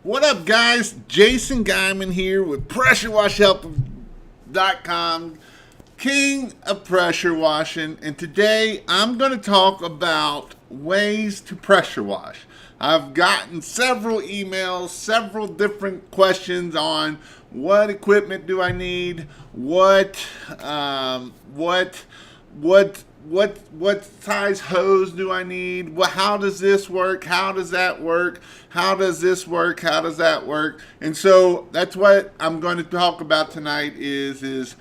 What up, guys? Jason Guyman here with PressureWashHelp.com, king of pressure washing, and today I'm going to talk about ways to pressure wash. I've gotten several emails, several different questions on what equipment do I need, what size hose do I need? How does this work? How does that work? How does this work? How does that work? And so that's what I'm going to talk about tonight is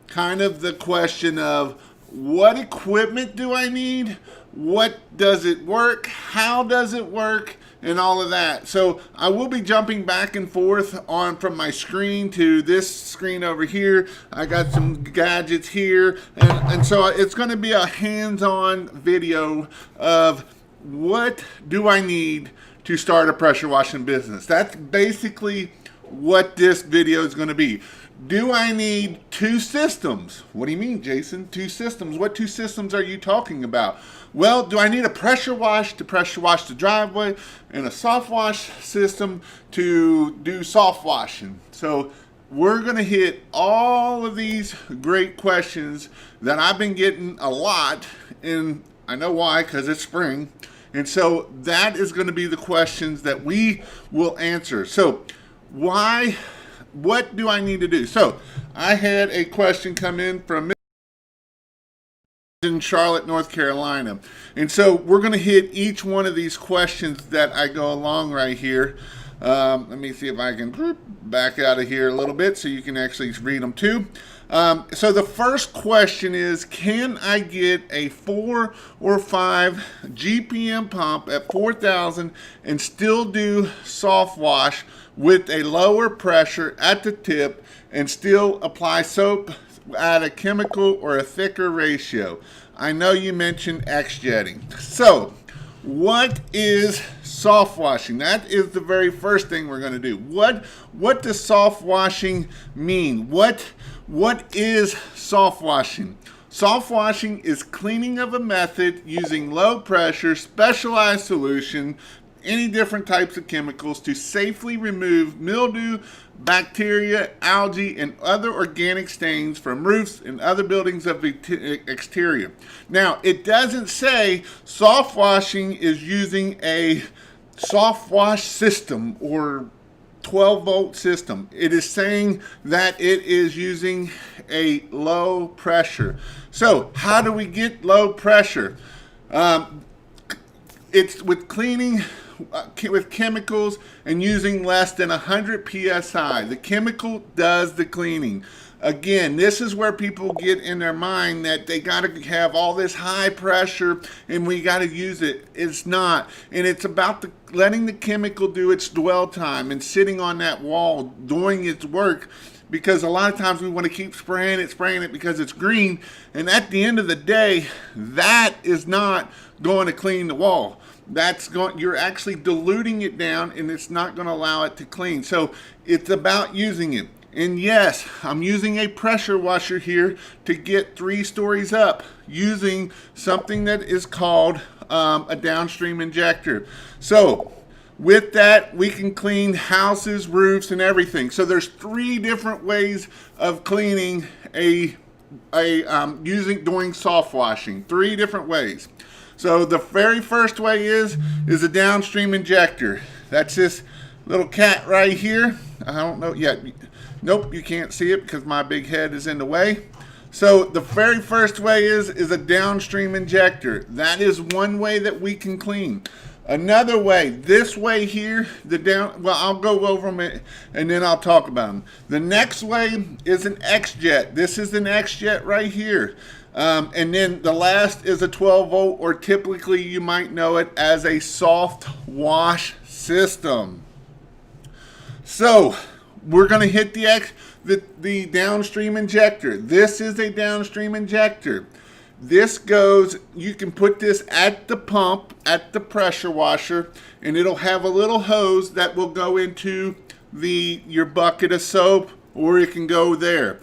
kind of the question of what equipment do I need? What does it work? How does it work? And all of that. So I will be jumping back and forth from my screen to this screen over here. I got some gadgets here, and so it's going to be a hands-on video of what do I need to start a pressure washing business. That's basically what this video is going to be. Do I need two systems? What do you mean, Jason? Two systems? What two systems are you talking about? Well, do I need a pressure wash to pressure wash the driveway and a soft wash system to do soft washing? So we're going to hit all of these great questions that I've been getting a lot, and I know why, because it's spring. And so that is going to be the questions that we will answer. So what do I need to do? So I had a question come in from in Charlotte, North Carolina. And so we're going to hit each one of these questions that I go along right here. Let me see if I can back out of here a little bit so you can actually read them too. So the first question is, can I get a 4 or 5 GPM pump at 4,000 and still do soft wash with a lower pressure at the tip and still apply soap at a chemical or a thicker ratio? I know you mentioned X-jetting. So what is soft washing? That is the very first thing we're going to do. What does soft washing mean? What is soft washing? Soft washing is cleaning of a method using low pressure, specialized solution, any different types of chemicals to safely remove mildew, bacteria, algae, and other organic stains from roofs and other buildings of the exterior. Now, it doesn't say soft washing is using a soft wash system or 12-volt system. It is saying that it is using a low pressure. So, how do we get low pressure? It's with cleaning with chemicals and using less than 100 psi. The chemical does the cleaning. Again, this is where people get in their mind that they got to have all this high pressure and we got to use it. It's not. And it's about letting the chemical do its dwell time and sitting on that wall doing its work, because a lot of times we want to keep spraying it because it's green, and at the end of the day, that is not going to clean the wall. You're actually diluting it down, and it's not going to allow it to clean. So it's about using it. And yes, I'm using a pressure washer here to get 3 stories up using something that is called a downstream injector. So with that, we can clean houses, roofs, and everything. So there's 3 different ways of cleaning doing soft washing. 3 different ways. So the very first way is a downstream injector. That's this little cat right here. I don't know yet. Nope, you can't see it because my big head is in the way. So the very first way is a downstream injector. That is one way that we can clean. Another way, this way here, I'll go over them and then I'll talk about them. The next way is an X-jet. This is an X-jet right here. And then the last is a 12-volt, or typically you might know it as a soft wash system. So we're going to hit the downstream injector. This is a downstream injector. This goes, you can put this at the pump, at the pressure washer, and it'll have a little hose that will go into your bucket of soap, or it can go there.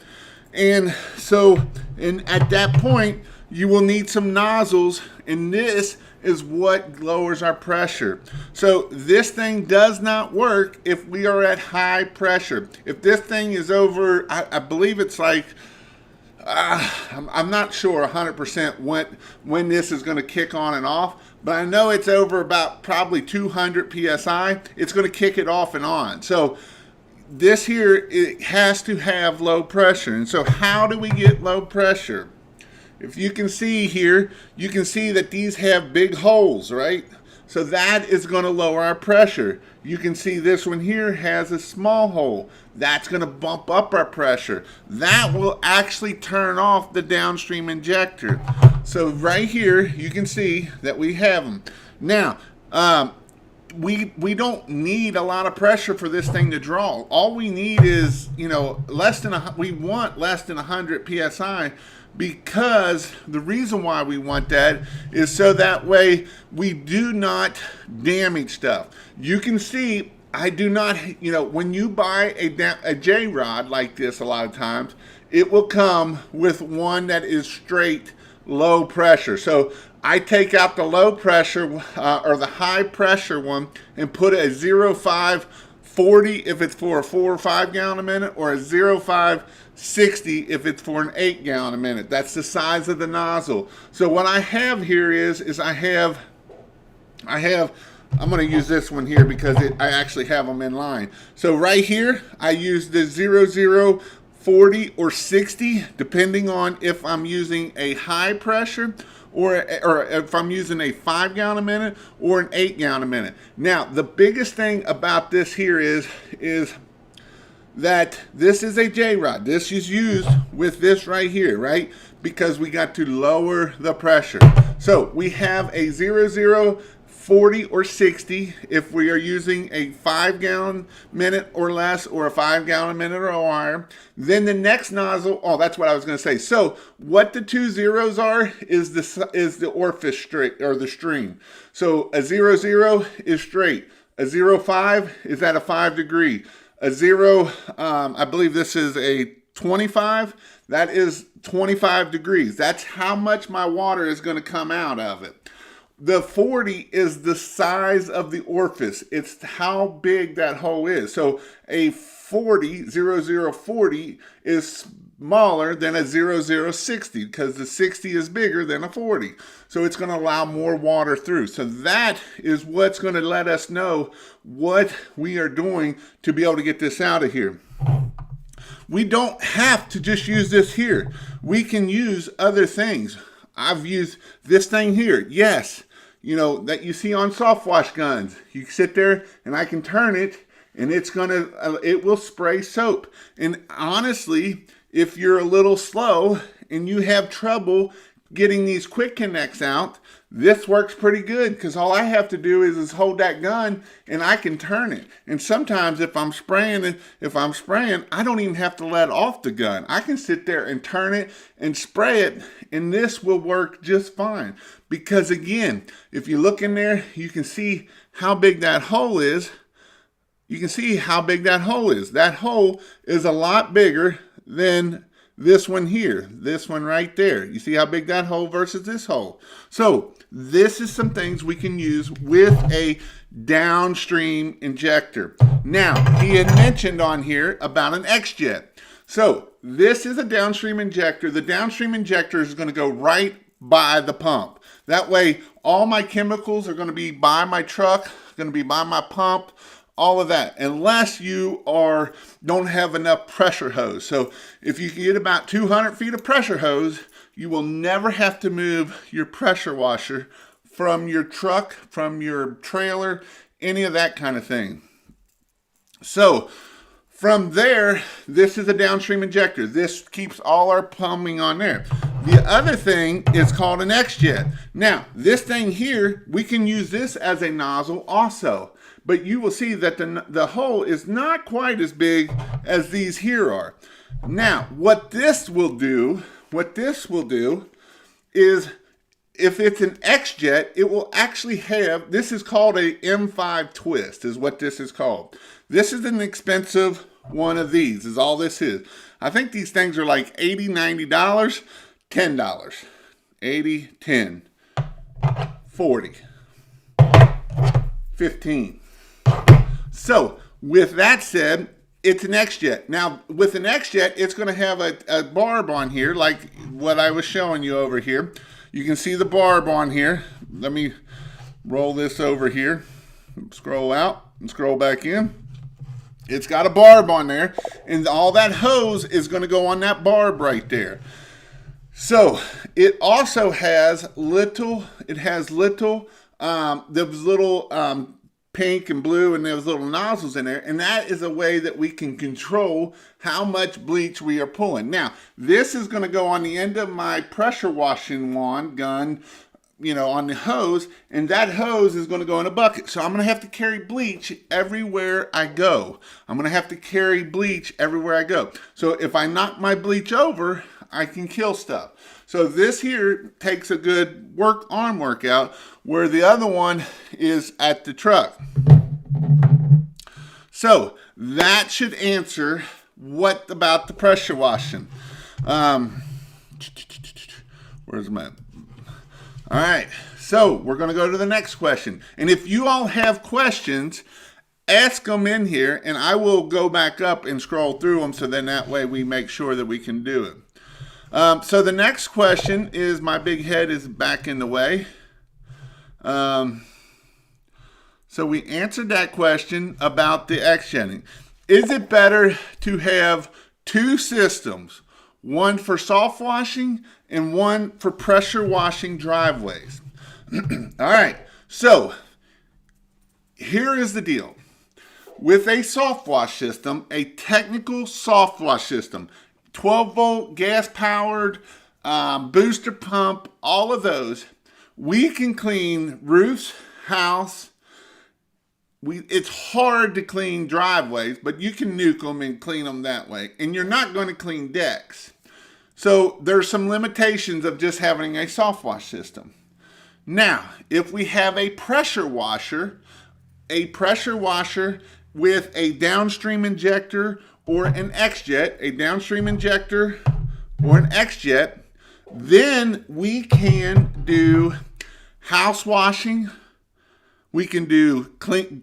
And at that point, you will need some nozzles, and this is what lowers our pressure. So this thing does not work if we are at high pressure. If this thing is over, I believe it's like, I'm not sure 100% when this is going to kick on and off, but I know it's over about probably 200 psi. It's going to kick it off and on. So this here, it has to have low pressure. And so how do we get low pressure? If you can see here, you can see that these have big holes, right? So that is going to lower our pressure. You can see this one here has a small hole. That's going to bump up our pressure. That will actually turn off the downstream injector. So right here, you can see that we have them. Now, we don't need a lot of pressure for this thing to draw. All we need is, we want less than 100 psi, because the reason why we want that is so that way we do not damage stuff. You can see I do not, when you buy a J rod like this, a lot of times it will come with one that is straight low pressure. So I take out the low pressure or the high pressure one and put a 0.5 40 if it's for a 4 or 5 gallon a minute, or a 0.5 60 if it's for an 8 gallon a minute. That's the size of the nozzle. So what I have here is I have I'm going to use this one here because I actually have them in line. So right here I use the 0.0 40 or 60 depending on if I'm using a high pressure or if I'm using a 5 gallon a minute or an 8 gallon a minute. Now, the biggest thing about this here is that this is a J-rod. This is used with this right here, right? Because we got to lower the pressure. So we have a 0.0 40 or 60 if we are using a 5 gallon minute or less, or a 5 gallon minute or higher. Then the next nozzle, that's what I was going to say. So what the two zeros are is the orifice straight, or the stream. So a 0.0 is straight. A 0.5 is at a 5 degree. A 0, I believe this is a 25. That is 25 degrees. That's how much my water is going to come out of it. The 40 is the size of the orifice. It's how big that hole is. So a 0.0 40 is smaller than a 0.0 60 because the 60 is bigger than a 40. So it's going to allow more water through. So that is what's going to let us know what we are doing to be able to get this out of here. We don't have to just use this here. We can use other things. I've used this thing here. Yes. That you see on soft wash guns. You sit there and I can turn it and it will spray soap. And honestly, if you're a little slow and you have trouble getting these quick connects out, this works pretty good because all I have to do is hold that gun and I can turn it. And sometimes if I'm spraying, I don't even have to let off the gun. I can sit there and turn it and spray it, and this will work just fine. Because again, if you look in there, you can see how big that hole is. That hole is a lot bigger than this one here, this one right there. You see how big that hole versus this hole. So this is some things we can use with a downstream injector. Now, he had mentioned on here about an X-Jet. So this is a downstream injector. The downstream injector is going to go right by the pump. That way, all my chemicals are going to be by my truck, going to be by my pump, all of that, unless you don't have enough pressure hose. So if you can get about 200 feet of pressure hose, you will never have to move your pressure washer from your truck, from your trailer, any of that kind of thing. So from there, this is a downstream injector. This keeps all our plumbing on there. The other thing is called an X-Jet. Now, this thing here, we can use this as a nozzle also. But you will see that the hole is not quite as big as these here are. Now, what this will do is, if it's an X-Jet, it will actually have, this is called a M5 twist, is what this is called. This is an expensive one of these, is all this is. I think these things are like $80, $90, $10. 80, 10. $40, 40, 15. So with that said, it's an X-Jet. Now with an X-Jet, it's going to have a barb on here like what I was showing you over here. You can see the barb on here. Let me roll this over here, scroll out and scroll back in. It's got a barb on there, and all that hose is going to go on that barb right there. So it also has those little pink and blue and those little nozzles in there, and that is a way that we can control how much bleach we are pulling. Now, this is going to go on the end of my pressure washing gun, on the hose, and that hose is going to go in a bucket. So I'm going to have to carry bleach everywhere I go. So if I knock my bleach over, I can kill stuff. So this here takes a good arm workout, where the other one is at the truck. So that should answer what about the pressure washing. Where's my... All right, so we're going to go to the next question. And if you all have questions, ask them in here, and I will go back up and scroll through them, so then that way we make sure that we can do it. So the next question is, my big head is back in the way. So we answered that question about the X-Jetting. Is it better to have two systems, one for soft washing and one for pressure washing driveways? All right, so here is the deal. With a soft wash system, a technical soft wash system, 12-volt gas-powered, booster pump, all of those, we can clean roofs, house. It's hard to clean driveways, but you can nuke them and clean them that way. And you're not going to clean decks. So there's some limitations of just having a soft wash system. Now, if we have a pressure washer with a downstream injector or an X-Jet, then we can do house washing, we can do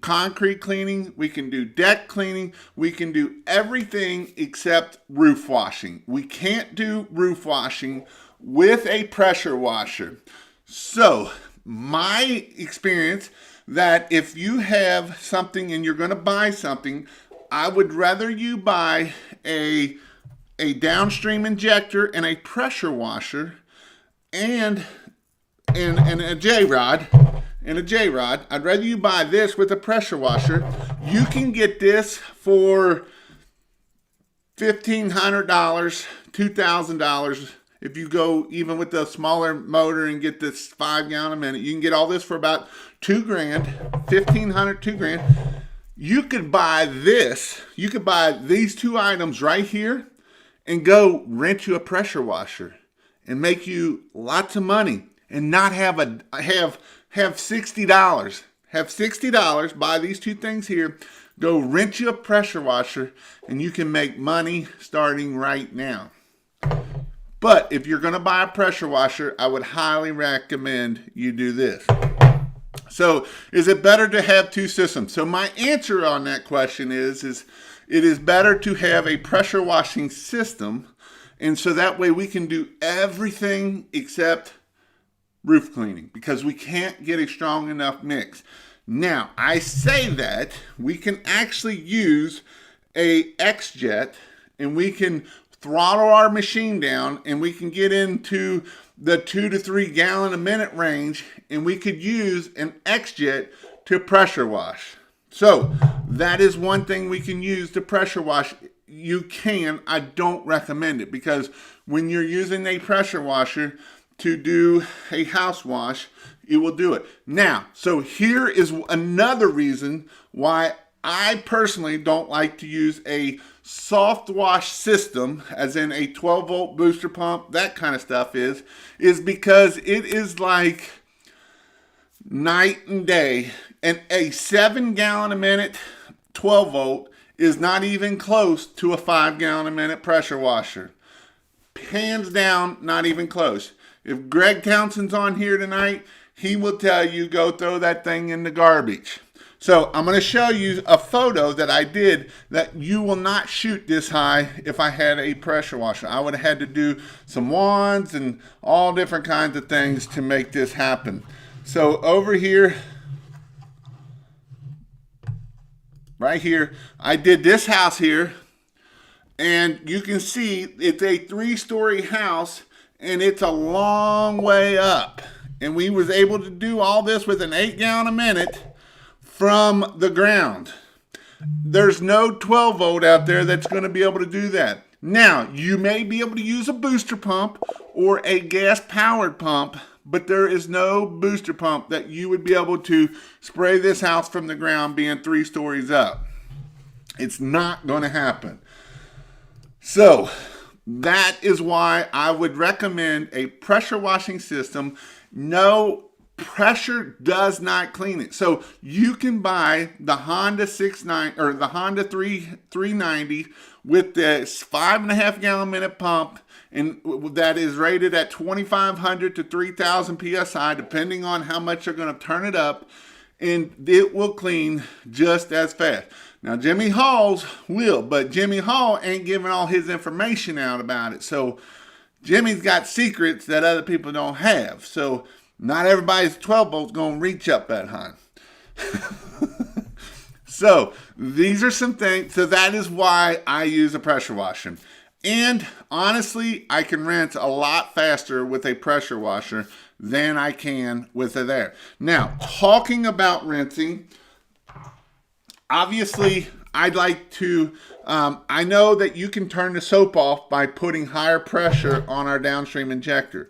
concrete cleaning, we can do deck cleaning, we can do everything except roof washing. We can't do roof washing with a pressure washer. So my experience, that if you have something and you're going to buy something, I would rather you buy a downstream injector and a pressure washer and a J-rod. I'd rather you buy this with a pressure washer. You can get this for $1,500, $2,000. If you go even with the smaller motor and get this 5 gallon a minute, you can get all this for about $2,000, $1,500, $2,000. You could buy this. You could buy these two items right here and go rent you a pressure washer and make you lots of money and not have $60. Have $60, buy these two things here, go rent you a pressure washer, and you can make money starting right now. But if you're going to buy a pressure washer, I would highly recommend you do this. So is it better to have two systems? So my answer on that question is it is better to have a pressure washing system, and so that way we can do everything except roof cleaning, because we can't get a strong enough mix. Now, I say that we can actually use a X-Jet, and we can throttle our machine down, and we can get into the 2 to 3 gallon a minute range, and we could use an X-Jet to pressure wash. So that is one thing we can use to pressure wash. You can. I don't recommend it, because when you're using a pressure washer to do a house wash, it will do it. Now, so here is another reason why I personally don't like to use a soft wash system, as in a 12-volt booster pump, that kind of stuff is because it is like night and day. And a 7 gallon a minute 12-volt is not even close to a 5 gallon a minute pressure washer. Hands down, not even close. If Greg Townsend's on here tonight, he will tell you go throw that thing in the garbage. So I'm going to show you a photo that I did that you will not shoot this high if I had a pressure washer. I would have had to do some wands and all different kinds of things to make this happen. So over here, right here, I did this house here, and you can see it's a 3-story house and it's a long way up. And we was able to do all this with an 8 gallon a minute from the ground. There's no 12 volt out there that's going to be able to do that. Now, you may be able to use a booster pump or a gas powered pump, but there is no booster pump that you would be able to spray this house from the ground being 3 stories up. It's not going to happen. So that is why I would recommend a pressure washing system. No, pressure does not clean it. So you can buy the Honda 690 or the Honda 390 with the 5.5 gallon minute pump, and that is rated at 2,500 to 3,000 psi, depending on how much you're going to turn it up, and it will clean just as fast. Now, Jimmy Hall's will, but Jimmy Hall ain't giving all his information out about it. So Jimmy's got secrets that other people don't have. So not everybody's 12 volts going to reach up that high. So these are some things. So that is why I use a pressure washer. And honestly, I can rinse a lot faster with a pressure washer than I can with it there. Now, talking about rinsing, obviously, I'd like to, I know that you can turn the soap off by putting higher pressure on our downstream injector.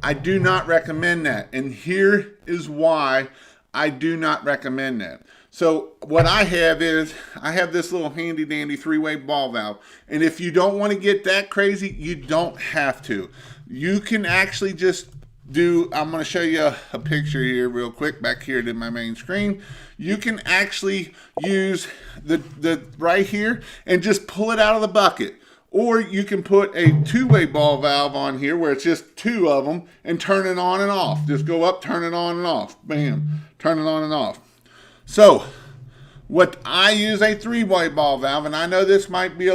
I do not recommend that. And here is why I do not recommend that. So what I have is, I have this little handy dandy 3-way ball valve. And if you don't want to get that crazy, you don't have to. You can actually just do, I'm going to show you a picture here real quick back here to my main screen. You can actually use the right here and just pull it out of the bucket. Or you can put a 2-way ball valve on here where it's just 2 of them and turn it on and off. Just go up, turn it on and off. Bam, turn it on and off. So what I use a 3-way ball valve, and I know this might be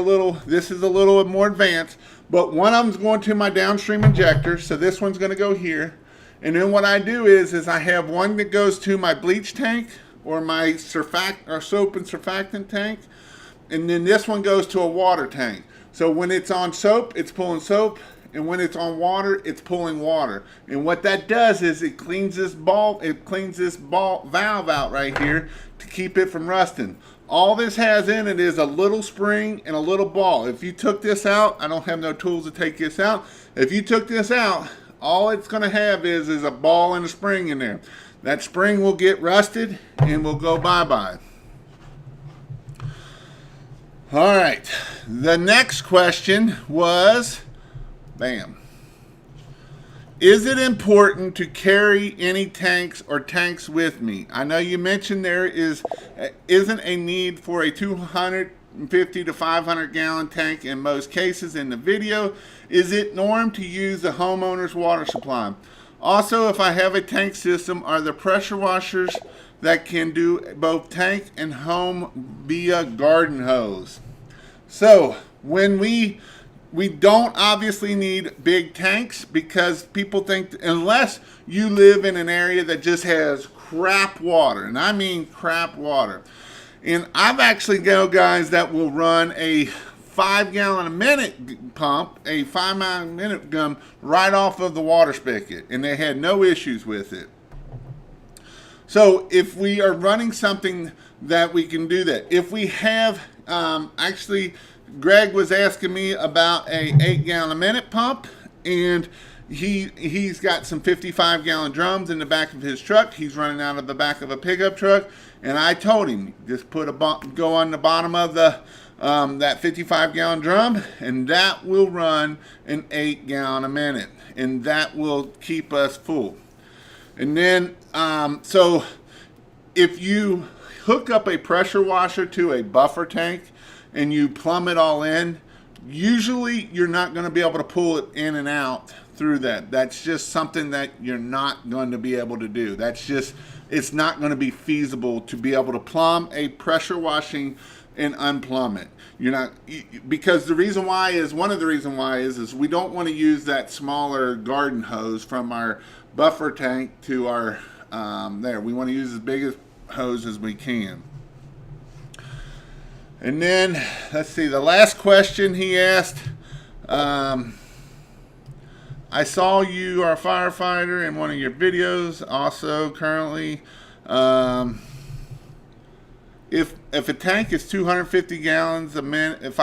this is a little more advanced, but one of them's going to my downstream injector. So this one's going to go here. And then what I do is I have one that goes to my bleach tank or my soap and surfactant tank. And then this one goes to a water tank. So when it's on soap, it's pulling soap, and when it's on water, it's pulling water. And what that does is it cleans this valve out right here to keep it from rusting. All this has in it is a little spring and a little ball. If you took this out, I don't have no tools to take this out. If you took this out, all it's going to have is a ball and a spring in there. That spring will get rusted and will go bye-bye. All right, the next question was, bam. Is it important to carry any tanks or tanks with me? I know you mentioned there isn't a need for a 250 to 500 gallon tank in most cases in the video. Is it norm to use the homeowner's water supply? Also, if I have a tank system, are there pressure washers that can do both tank and home via garden hose? So when we don't obviously need big tanks, because people think, unless you live in an area that just has crap water, and I mean crap water. And I've actually got guys that will run a 5 gallon a minute pump, a 5 gallon a minute gun right off of the water spigot, and they had no issues with it. So if we are running something that we can do that, if we have, actually Greg was asking me about a 8 gallon a minute pump, and he's got some 55 gallon drums in the back of his truck. He's running out of the back of a pickup truck, and I told him just go on the bottom of the that 55 gallon drum, and that will run an 8 gallon a minute, and that will keep us full. And then so if you hook up a pressure washer to a buffer tank and you plumb it all in, usually you're not going to be able to pull it in and out through that. That's just something that you're not going to be able to do. It's not going to be feasible to be able to plumb a pressure washing and unplumb it. You're not, because one of the reasons why is we don't want to use that smaller garden hose from our buffer tank to our, we want to use as big a hose as we can. And then, let's see, the last question he asked, I saw you are a firefighter in one of your videos, also currently. If a tank is 250 gallons a minute, if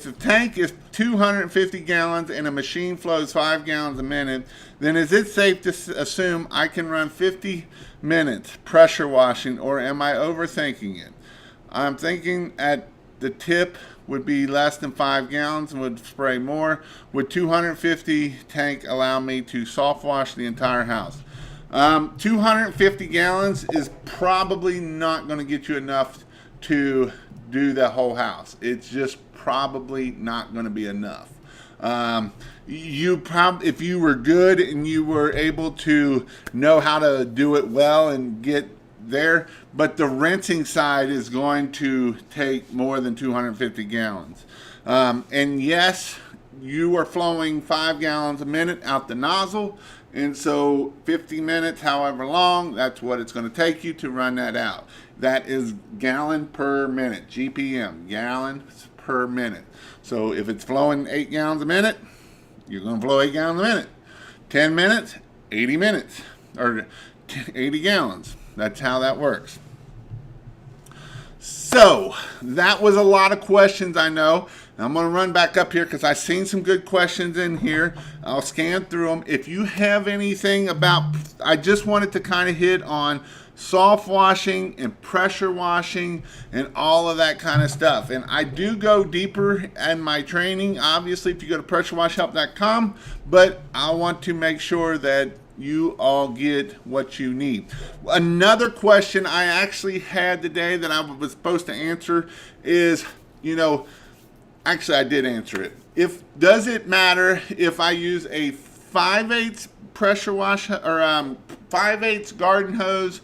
the tank is 250 gallons and a machine flows 5 gallons a minute, then is it safe to assume I can run 50 minutes pressure washing, or am I overthinking it? I'm thinking at the tip would be less than 5 gallons and would spray more. Would 250 tank allow me to soft wash the entire house? 250 gallons is probably not going to get you enough to do the whole house. It's just probably not going to be enough. If you were good and you were able to know how to do it well and get there, but the rinsing side is going to take more than 250 gallons. And yes, you are flowing 5 gallons a minute out the nozzle, and so 50 minutes, however long, that's what it's going to take you to run that out. That is gallon per minute, GPM, gallons per minute. So if it's flowing 8 gallons a minute, you're going to flow 8 gallons a minute. 10 minutes, 80 minutes, or 80 gallons. That's how that works. So that was a lot of questions, I know. I'm going to run back up here because I've seen some good questions in here. I'll scan through them. If you have anything about, I just wanted to kind of hit on soft washing and pressure washing and all of that kind of stuff. And I do go deeper in my training, obviously, if you go to pressurewashhelp.com, but I want to make sure that you all get what you need. Another question I actually had today that I was supposed to answer is, actually I did answer it. Does it matter if I use a 5/8 pressure wash or 5/8 garden hose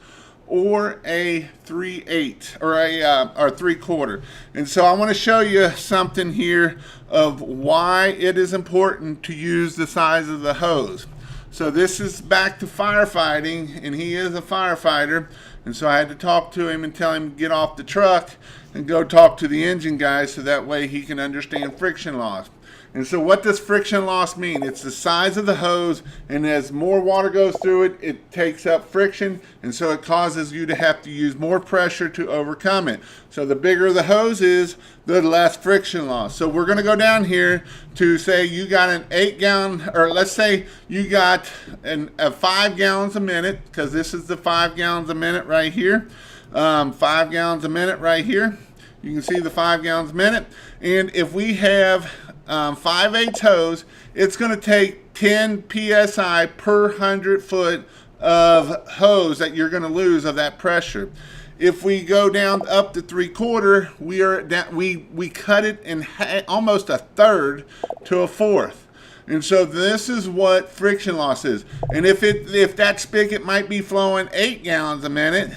or a 3/8 or a 3/4? And so I want to show you something here of why it is important to use the size of the hose. So this is back to firefighting, and he is a firefighter, and so I had to talk to him and tell him to get off the truck and go talk to the engine guy so that way he can understand friction loss. And so what does friction loss mean? It's the size of the hose, and as more water goes through it, it takes up friction, and so it causes you to have to use more pressure to overcome it. So the bigger the hose is, the less friction loss. So we're going to go down here to say you got an 8 gallon, or let's say you got a 5 gallons a minute, because this is the 5 gallons a minute right here. 5 gallons a minute right here. You can see the 5 gallons a minute. And if we have 5/8 hose, it's going to take 10 psi per 100 foot of hose that you're going to lose of that pressure. If we go down up to 3/4, we cut it in almost a third to a fourth. And so this is what friction loss is. And if that spigot might be flowing 8 gallons a minute,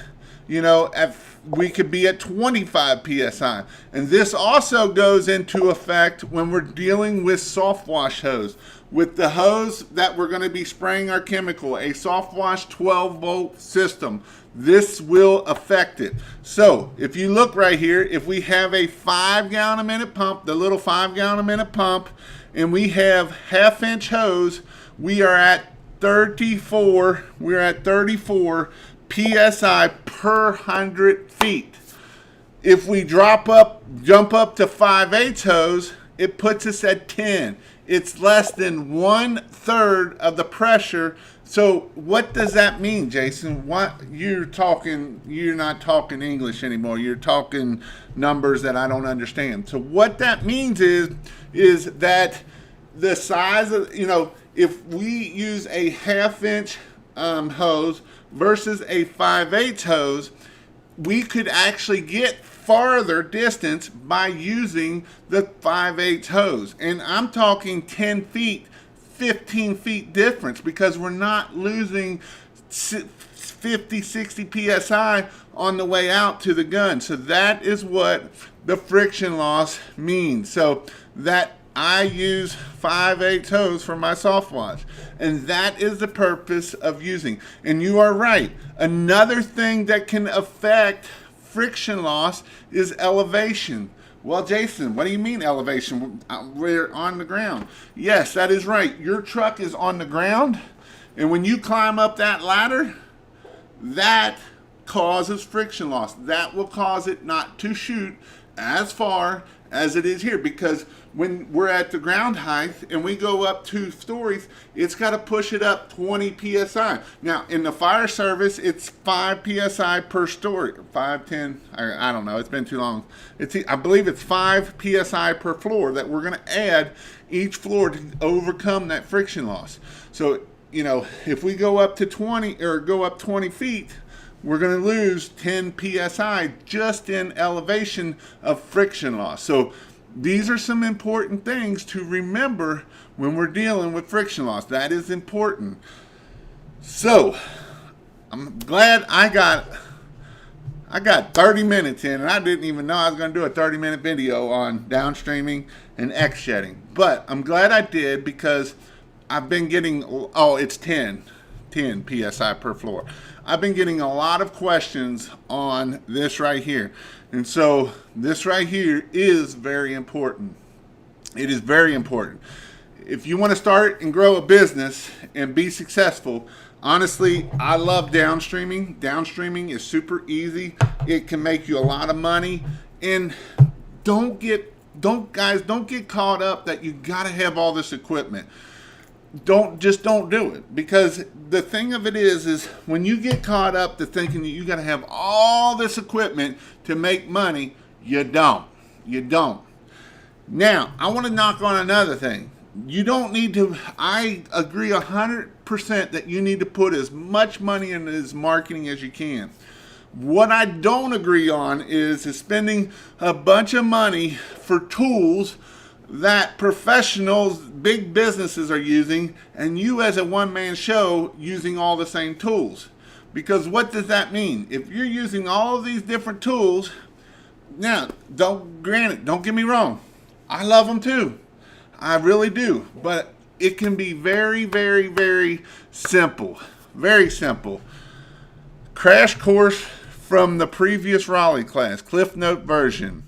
we could be at 25 psi. And this also goes into effect when we're dealing with soft wash hose. With the hose that we're going to be spraying our chemical, a soft wash 12-volt system, this will affect it. So if you look right here, if we have a 5 gallon a minute pump, the little 5 gallon a minute pump, and we have 1/2 inch hose, we are at 34 psi per 100 feet. If we jump up to 5/8 hose, it puts us at 10. It's less than 1/3 of the pressure. So what does that mean, Jason? You're not talking English anymore. You're talking numbers that I don't understand. So what that means is that the size of, if we use a 1/2 inch hose versus a 5/8 hose, we could actually get farther distance by using the 5/8 hose. And I'm talking 10 feet 15 feet difference because we're not losing 50, 60 psi on the way out to the gun. So that is what the friction loss means. So that I use 5/8 hose for my soft wash, and that is the purpose of using. And you are right. Another thing that can affect friction loss is elevation. Well, Jason, what do you mean elevation? We're on the ground. Yes, that is right. Your truck is on the ground, and when you climb up that ladder, that causes friction loss. That will cause it not to shoot as far as it is here, because when we're at the ground height and we go up 2 stories, it's got to push it up 20 psi. Now, in the fire service, it's 5 psi per story. 5, 10, I don't know. It's been too long. I believe it's 5 psi per floor that we're going to add each floor to overcome that friction loss. So, you know, if we go up to 20 or go up 20 feet, we're going to lose 10 psi just in elevation of friction loss. So these are some important things to remember when we're dealing with friction loss. That is important. So I'm glad I got 30 minutes in, and I didn't even know I was going to do a 30-minute video on downstreaming and X-shedding. But I'm glad I did, because I've been getting, it's 10 psi per floor. I've been getting a lot of questions on this right here. And so this right here is very important. It is very important. If you want to start and grow a business and be successful, honestly, I love downstreaming. Downstreaming is super easy. It can make you a lot of money. And don't get caught up that you got to have all this equipment. Don't do it, because the thing of it is when you get caught up to thinking that you got to have all this equipment to make money, you don't. Now, I want to knock on another thing. You don't need to. I agree 100% that you need to put as much money into this marketing as you can. What I don't agree on is spending a bunch of money for tools that professionals, big businesses are using, and you as a one-man show using all the same tools. Because what does that mean? If you're using all of these different tools, now, don't get me wrong, I love them too. I really do. But it can be very, very, very simple. Very simple. Crash course from the previous Raleigh class, Cliff Note version.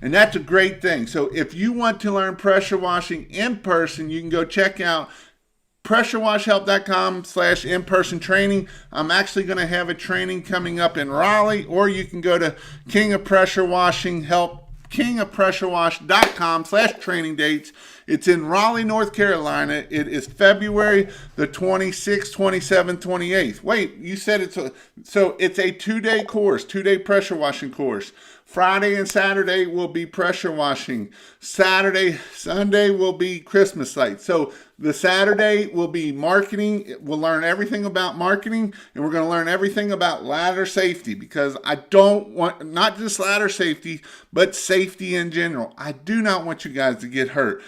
And that's a great thing. So if you want to learn pressure washing in person, you can go check out pressurewashhelp.com/in-person training. I'm actually going to have a training coming up in Raleigh, or you can go to kingofpressurewash.com/training dates. It's in Raleigh, North Carolina. It is February the 26th, 27th, 28th. Wait, you said it's a 2-day course, 2-day pressure washing course. Friday and Saturday will be pressure washing. Sunday will be Christmas lights. So the Saturday will be marketing. We'll learn everything about marketing, and we're going to learn everything about ladder safety, because I don't want, not just ladder safety, but safety in general. I do not want you guys to get hurt.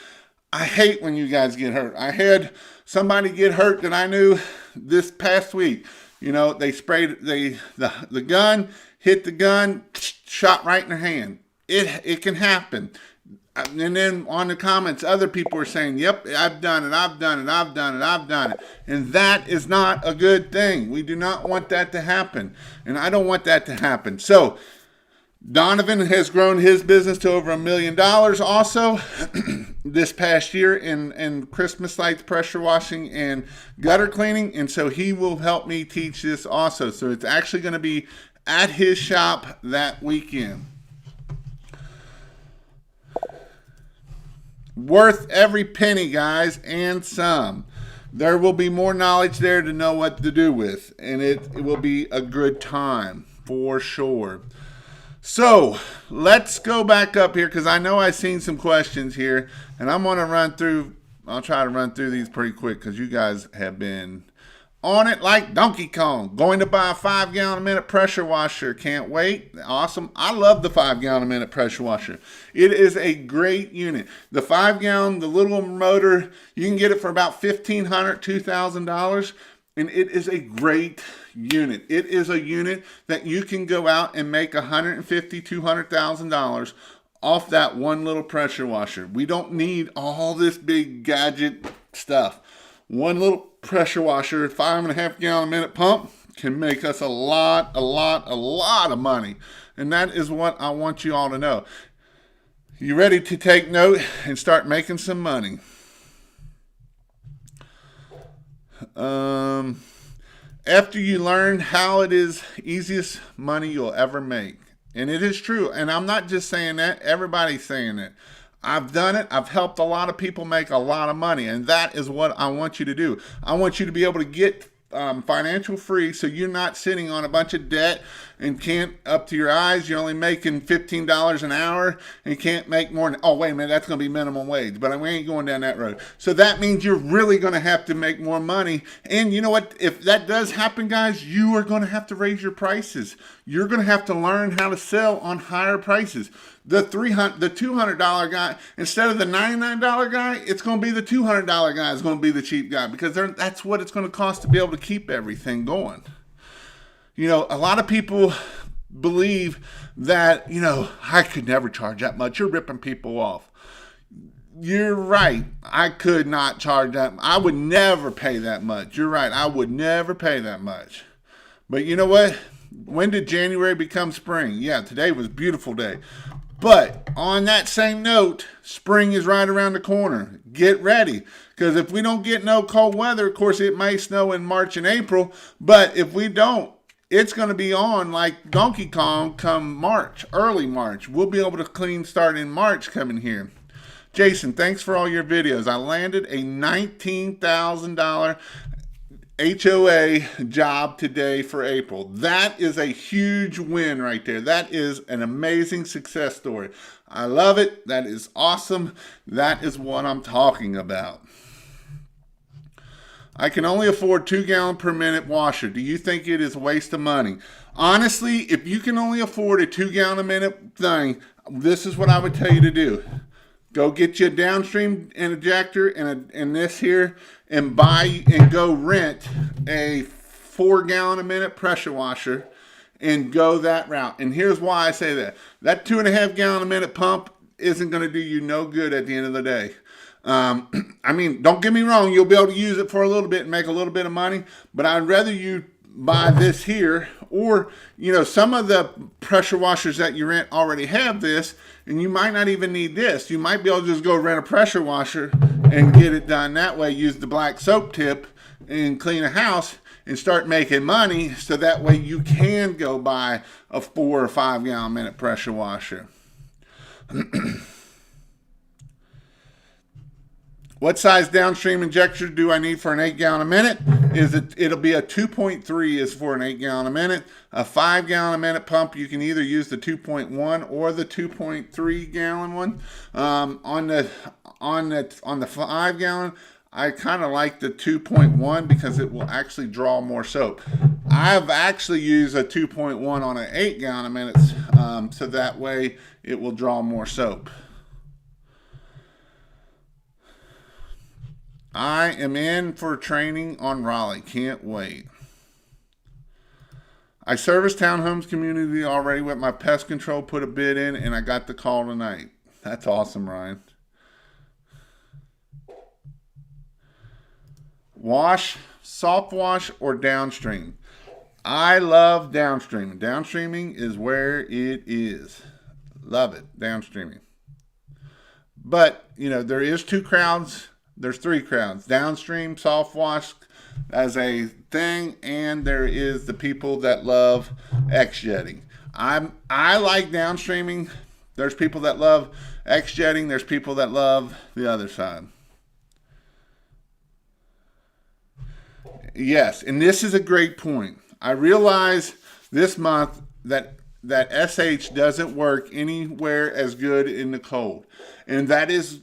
I hate when you guys get hurt. I had somebody get hurt that I knew this past week. You know, they sprayed the gun, hit the gun, shot right in their hand. It can happen. And then on the comments, other people are saying, yep, I've done it. And that is not a good thing. We do not want that to happen. And I don't want that to happen. So Donovan has grown his business to over $1 million also this past year in Christmas lights, pressure washing, and gutter cleaning. And so he will help me teach this also. So it's actually going to be at his shop that weekend. Worth every penny, guys, and some. There will be more knowledge there to know what to do with, and it will be a good time for sure. So let's go back up here, because I know I've seen some questions here, and I'm going to I'll try to run through these pretty quick, because you guys have been on it like Donkey Kong. Going to buy a 5 gallon a minute pressure washer. Can't wait. Awesome. I love the 5 gallon a minute pressure washer. It is a great unit. The 5 gallon, the little motor, you can get it for about $1,500, $2,000. And it is a great unit. It is a unit that you can go out and make $150,000, $200,000 off that one little pressure washer. We don't need all this big gadget stuff. One little pressure washer, 5.5 gallon a minute pump, can make us a lot of money. And that is what I want you all to know. You ready to take note and start making some money? After you learn how it is easiest money you'll ever make. And it is true. And I'm not just saying that. Everybody's saying it. I've done it. I've helped a lot of people make a lot of money. And that is what I want you to do. I want you to be able to get financial free, so you're not sitting on a bunch of debt and can't, up to your eyes, you're only making $15 an hour and can't make more than, oh, wait a minute, that's going to be minimum wage, but we ain't going down that road. So that means you're really going to have to make more money. And you know what? If that does happen, guys, you are going to have to raise your prices. You're going to have to learn how to sell on higher prices. The $200 guy, instead of the $99 guy, it's going to be the $200 guy is going to be the cheap guy, because that's what it's going to cost to be able to keep everything going. You know, a lot of people believe that, you know, I could never charge that much. You're ripping people off. You're right. I could not charge that. I would never pay that much. You're right. I would never pay that much. But you know what? When did January become spring? Yeah, today was a beautiful day. But on that same note, spring is right around the corner. Get ready. Because if we don't get no cold weather, of course, it may snow in March and April. But if we don't, it's going to be on like Donkey Kong come March, early March. We'll be able to clean start in March coming here. Jason, thanks for all your videos. I landed a $19,000 HOA job today for April. That is a huge win right there. That is an amazing success story. I love it. That is awesome. That is what I'm talking about. I can only afford 2 gallon per minute washer. Do you think it is a waste of money? Honestly, if you can only afford a 2 gallon a minute thing, this is what I would tell you to do. Go get you a Downstream Injector and this here, and buy and go rent a 4 gallon a minute pressure washer and go that route. And here's why I say that. That 2.5 gallon a minute pump isn't going to do you no good at the end of the day. I mean, don't get me wrong, you'll be able to use it for a little bit and make a little bit of money, but I'd rather you buy this here, or, you know, some of the pressure washers that you rent already have this, and you might not even need this. You might be able to just go rent a pressure washer and get it done that way. Use the black soap tip and clean a house and start making money, so that way you can go buy a 4 or 5 gallon minute pressure washer. What size Downstream Injector do I need for an 8 gallon a minute? It'll be a 2.3 is for an 8 gallon a minute. A 5 gallon a minute pump, you can either use the 2.1 or the 2.3 gallon one. On the 5 gallon, I kind of like the 2.1 because it will actually draw more soap. I've actually used a 2.1 on an 8 gallon a minute, so that way it will draw more soap. I am in for training on Raleigh. Can't wait. I service townhomes community already with my pest control, put a bid in, and I got the call tonight. That's awesome, Ryan. Wash, soft wash, or downstream? I love downstreaming. Downstreaming is where it is. Love it, downstreaming. But, you know, there is 2 crowds. There's 3 crowds. Downstream, soft wash as a thing, and there is the people that love X-jetting. I like downstreaming. There's people that love X-jetting. There's people that love the other side. Yes, and this is a great point. I realize this month that SH doesn't work anywhere as good in the cold. And that is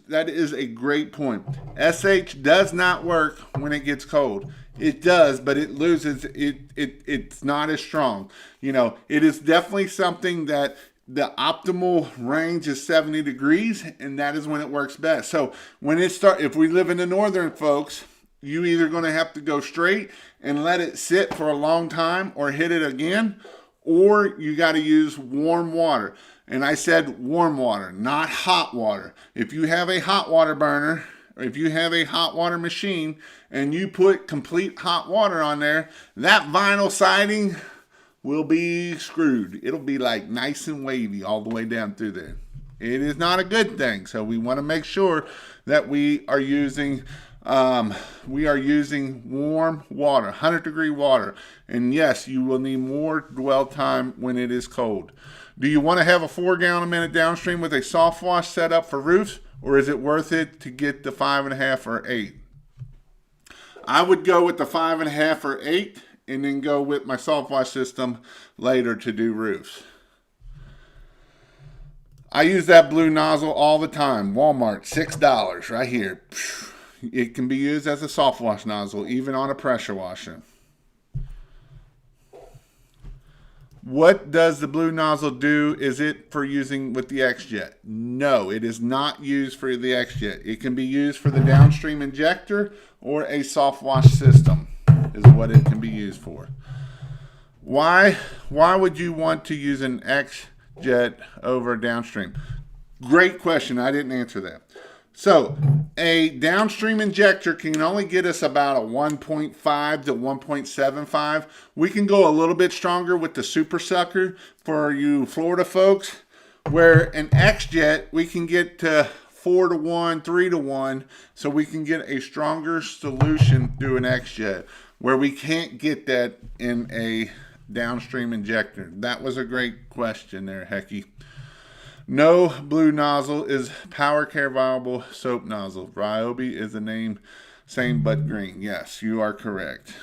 a great point. SH does not work when it gets cold. It does, but it loses. It's not as strong. It is definitely something that the optimal range is 70 degrees, and that is when it works best. So if we live in the northern folks, you either going to have to go straight and let it sit for a long time or hit it again, or you got to use warm water. And I said warm water, not hot water. If you have a hot water burner, or if you have a hot water machine and you put complete hot water on there, that vinyl siding will be screwed. It'll be like nice and wavy all the way down through there. It is not a good thing. So we want to make sure that we are using warm water, 100-degree water. And yes, you will need more dwell time when it is cold. Do you want to have a 4-gallon a minute downstream with a soft wash set up for roofs, or is it worth it to get the 5.5 or 8? I would go with the 5.5 or 8 and then go with my soft wash system later to do roofs. I use that blue nozzle all the time. Walmart, $6 right here. It can be used as a soft wash nozzle, even on a pressure washer. What does the blue nozzle do? Is it for using with the X-Jet? No, it is not used for the X-Jet. It can be used for the downstream injector or a soft wash system is what it can be used for. Why would you want to use an X-Jet over downstream? Great question. I didn't answer that. So a downstream injector can only get us about a 1.5 to 1.75. We can go a little bit stronger with the super sucker for you Florida folks, where an X-Jet we can get to 4 to 1, 3 to 1, so we can get a stronger solution through an X-Jet, where we can't get that in a downstream injector. That was a great question there, Hecky. No blue nozzle is Power Care Viable soap nozzle. Ryobi is the name, same but green. Yes, you are correct.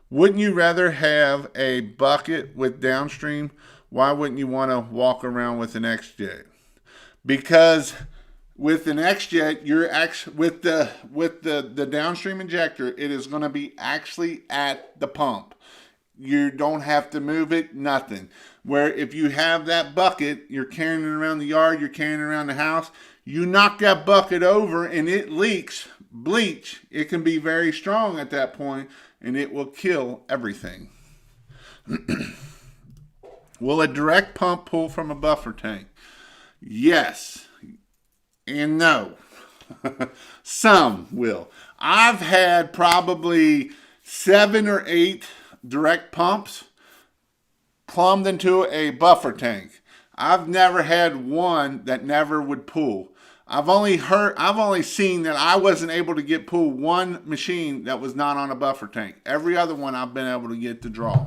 Wouldn't you rather have a bucket with downstream? Why wouldn't you want to walk around with an X-Jet? Because with an X-Jet, with the downstream injector, it is going to be actually at the pump. You don't have to move it, nothing. Where if you have that bucket, you're carrying it around the yard, you're carrying it around the house, you knock that bucket over and it leaks bleach. It can be very strong at that point and it will kill everything. Will a direct pump pull from a buffer tank? Yes and no. Some will. I've had probably 7 or 8 direct pumps plumbed into a buffer tank. I've never had one that never would pull. I've only seen that I wasn't able to get pull one machine that was not on a buffer tank. Every other one I've been able to get to draw.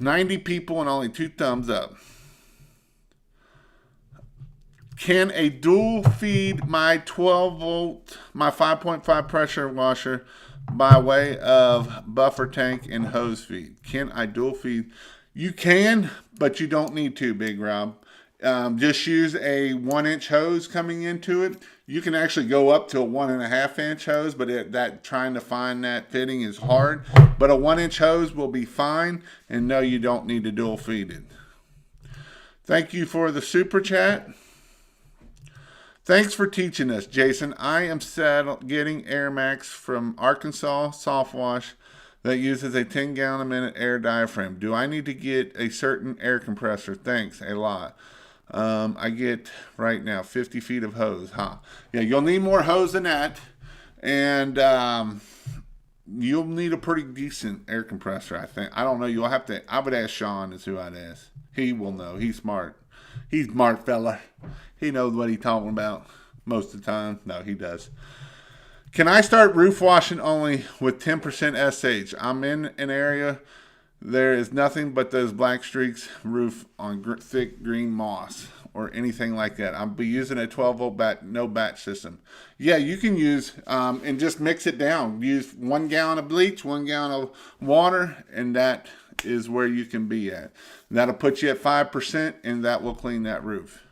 90 people and only 2 thumbs up. Can a dual feed my 12 volt, my 5.5 pressure washer by way of buffer tank and hose feed? Can I dual feed? You can, but you don't need to, Big Rob. Just use a 1-inch hose coming into it. You can actually go up to a 1.5-inch hose, but trying to find that fitting is hard. But a 1-inch hose will be fine, and no, you don't need to dual feed it. Thank you for the super chat. Thanks for teaching us, Jason. I am getting Air Max from Arkansas Soft Wash that uses a 10-gallon a minute air diaphragm. Do I need to get a certain air compressor? Thanks a lot. I get right now 50 feet of hose. Yeah, you'll need more hose than that, and you'll need a pretty decent air compressor, I think. I don't know. I would ask Sean is who I'd ask. He will know. He's smart. He's a smart fella. He knows what he's talking about most of the time. No, he does. Can I start roof washing only with 10% SH? I'm in an area there is nothing but those black streaks roof on thick green moss or anything like that. I'll be using a 12 volt no batch system. Yeah, you can use and just mix it down. Use 1 gallon of bleach, 1 gallon of water, and that is where you can be at. That'll put you at 5%, and that will clean that roof.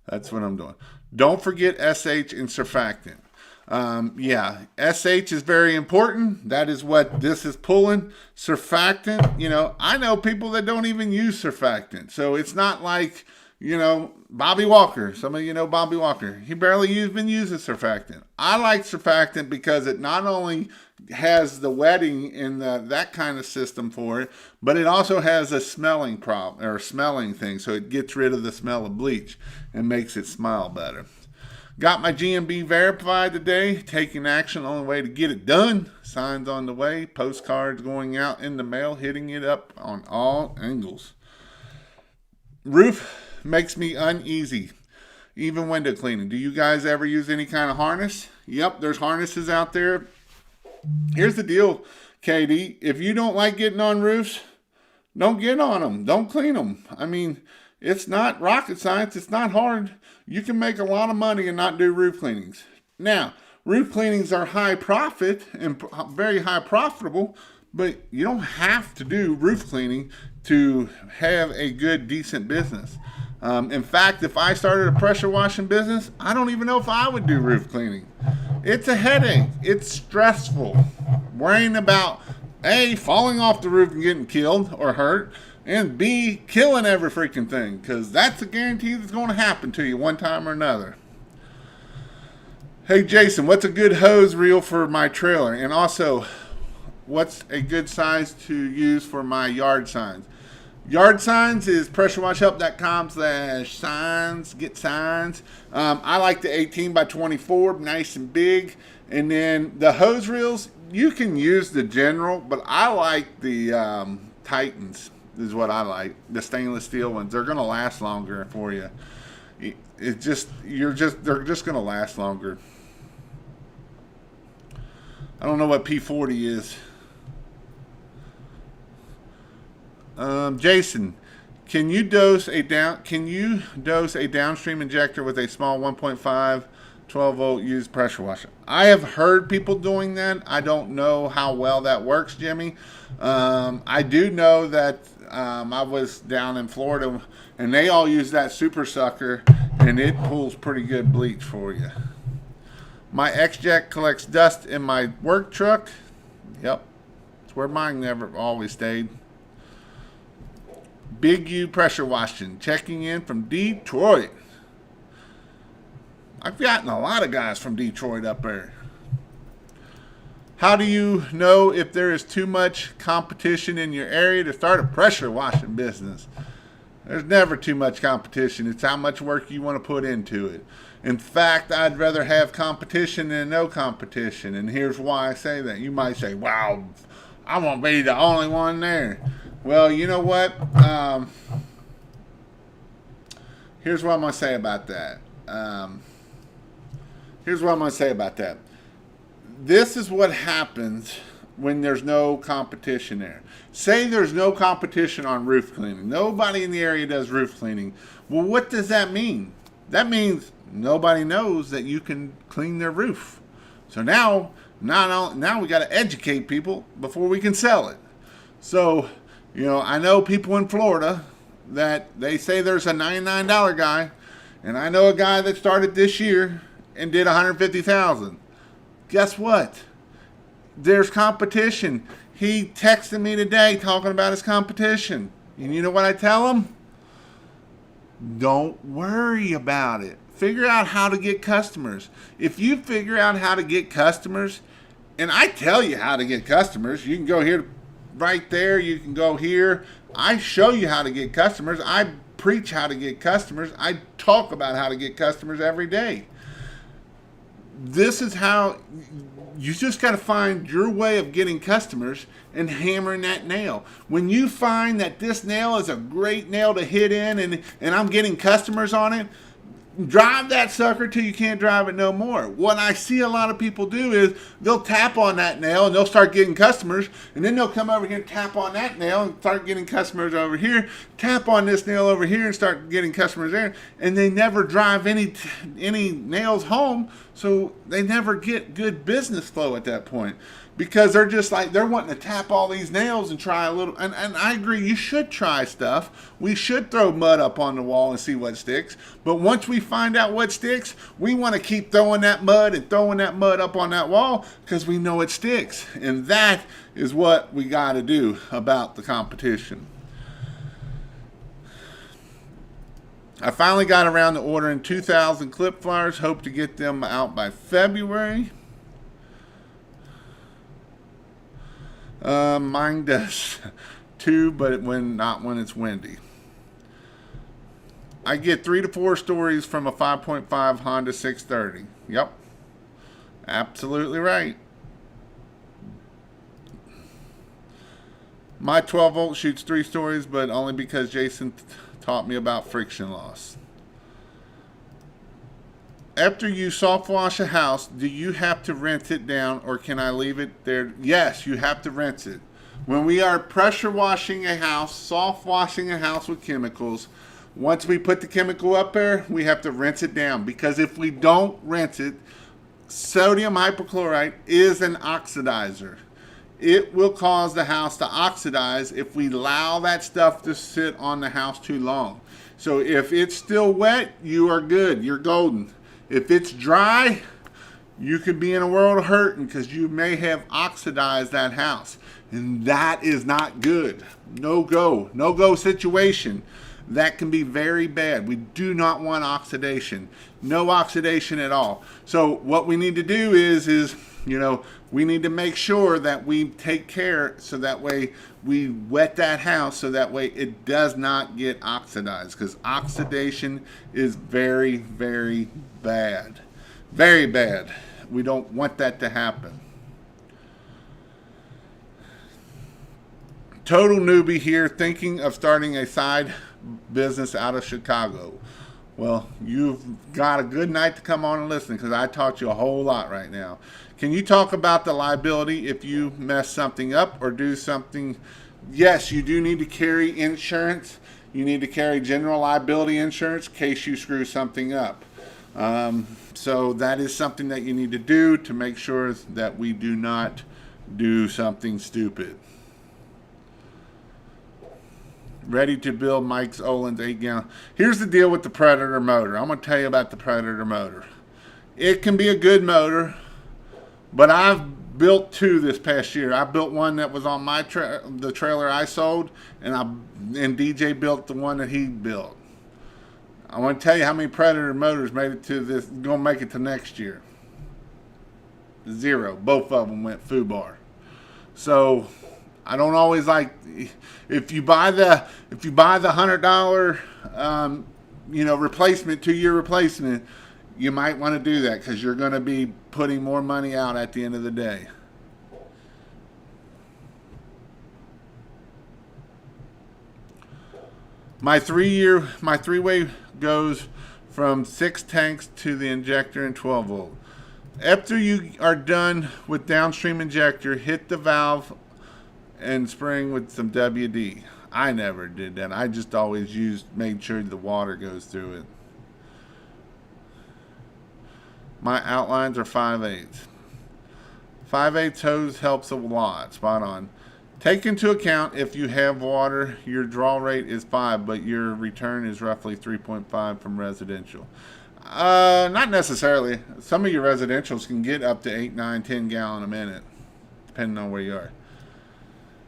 That's what I'm doing. Don't forget SH and surfactant. Yeah, SH is very important. That is what this is pulling. Surfactant, I know people that don't even use surfactant. So it's not like, Bobby Walker. Some of you know Bobby Walker. He barely even uses surfactant. I like surfactant because it not only has the wetting and that kind of system for it, but it also has a smelling problem or smelling thing. So it gets rid of the smell of bleach and makes it smell better. Got my GMB verified today, taking action on the way to get it done. Signs on the way, postcards going out in the mail, hitting it up on all angles. Roof makes me uneasy, even window cleaning. Do you guys ever use any kind of harness? Yep, there's harnesses out there. Here's the deal, Katie. If you don't like getting on roofs, don't get on them. Don't clean them. I mean, it's not rocket science. It's not hard. You can make a lot of money and not do roof cleanings. Now, roof cleanings are high profit and very high profitable, but you don't have to do roof cleaning to have a good, decent business. In fact, if I started a pressure washing business, I don't even know if I would do roof cleaning. It's a headache. It's stressful. Worrying about A, falling off the roof and getting killed or hurt, and B, killing every freaking thing, because that's a guarantee that's going to happen to you one time or another. Hey Jason, what's a good hose reel for my trailer? And also, what's a good size to use for my yard signs? Yard signs is pressurewashhelp.com/signs. Get signs. I like the 18 by 24, nice and big. And then the hose reels, you can use the general, but I like the Titans. Is what I like. The stainless steel ones. They're gonna last longer for you. They're just gonna last longer. I don't know what P40 is. Jason, can you dose a downstream injector with a small 1.5 12 volt used pressure washer? I have heard people doing that. I don't know how well that works, Jimmy. I do know that I was down in Florida and they all use that super sucker and it pulls pretty good bleach for you. My X-Jack collects dust in my work truck. Yep, it's where mine never always stayed. Big U pressure washing, checking in from Detroit. I've gotten a lot of guys from Detroit up there. How do you know if there is too much competition in your area to start a pressure washing business? There's never too much competition. It's how much work you want to put into it. In fact, I'd rather have competition than no competition. And here's why I say that. You might say, wow, I won't be the only one there. Well, you know what? Here's what I'm going to say about that. This is what happens when there's no competition there. Say there's no competition on roof cleaning. Nobody in the area does roof cleaning. Well, what does that mean? That means nobody knows that you can clean their roof. So now we got to educate people before we can sell it. So, I know people in Florida that they say there's a $99 guy, and I know a guy that started this year and did $150,000. Guess what? There's competition. He texted me today talking about his competition. And you know what I tell him? Don't worry about it. Figure out how to get customers. If you figure out how to get customers, and I tell you how to get customers, you can go here, right there, you can go here. I show you how to get customers. I preach how to get customers. I talk about how to get customers every day. This is how you just got to find your way of getting customers and hammering that nail. When you find that this nail is a great nail to hit in and I'm getting customers on it, drive that sucker till you can't drive it no more. What I see a lot of people do is they'll tap on that nail and they'll start getting customers, and then they'll come over here and tap on that nail and start getting customers over here, tap on this nail over here and start getting customers there, and they never drive any nails home, so they never get good business flow at that point. because they're just like, they're wanting to tap all these nails and try a little. And I agree, you should try stuff. We should throw mud up on the wall and see what sticks. But once we find out what sticks, we want to keep throwing that mud and throwing that mud up on that wall because we know it sticks. And that is what we got to do about the competition. I finally got around to ordering 2,000 clip flyers. Hope to get them out by February. Mine does too, but not when it's windy. I get 3 to 4 stories from a 5.5 Honda 630. Yep, absolutely right. My 12 volt shoots 3 stories, but only because Jason taught me about friction loss. After you soft wash a house, do you have to rinse it down, or can I leave it there? Yes, you have to rinse it. When we are pressure washing a house, soft washing a house with chemicals, once we put the chemical up there, we have to rinse it down, because if we don't rinse it, sodium hypochlorite is an oxidizer. It will cause the house to oxidize if we allow that stuff to sit on the house too long. So if it's still wet, you are good. You're golden. If it's dry, you could be in a world of hurting because you may have oxidized that house. And that is not good. No go situation. That can be very bad. We do not want oxidation. No oxidation at all. So what we need to do is we need to make sure that we take care so that way we wet that house so that way it does not get oxidized, because oxidation is very, very bad. Very bad. We don't want that to happen. Total newbie here, thinking of starting a side business out of Chicago. Well, you've got a good night to come on and listen, because I taught you a whole lot right now. Can you talk about the liability if you mess something up or do something? Yes, you do need to carry insurance. You need to carry general liability insurance in case you screw something up. So that is something that you need to do to make sure that we do not do something stupid. Ready to build Mike's Olin's 8-gallon. Here's the deal with the Predator motor. I'm going to tell you about the Predator motor. It can be a good motor, but I've built 2 this past year. I built one that was on my the trailer I sold, and DJ built the one that he built. I want to tell you how many Predator motors made it to this. Going to make it to next year. 0. Both of them went foobar. So I don't always like, if you buy the $100 replacement, 2-year replacement, you might want to do that because you're going to be putting more money out at the end of the day. My 3-way goes from 6 tanks to the injector and 12 volt. After you are done with Downstream Injector, hit the valve and spring with some WD. I never did that. I just always made sure the water goes through it. My outlines are 5/8. 5/8 hose helps a lot. Spot on. Take into account if you have water, your draw rate is 5, but your return is roughly 3.5 from residential. Not necessarily. Some of your residentials can get up to 8, 9, 10 gallon a minute, depending on where you are.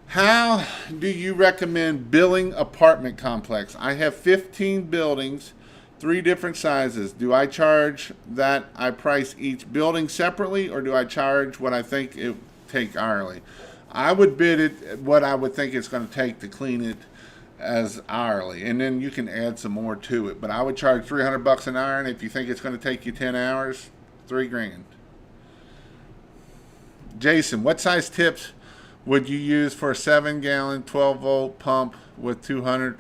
How do you recommend billing apartment complex? I have 15 buildings, 3 different sizes. Do I charge that I price each building separately, or do I charge what I think it take hourly? I would bid it what I would think it's going to take to clean it as hourly, and then you can add some more to it. But I would charge $300 an hour, and if you think it's going to take you 10 hours, $3,000. Jason, what size tips would you use for a 7-gallon 12-volt pump with 200?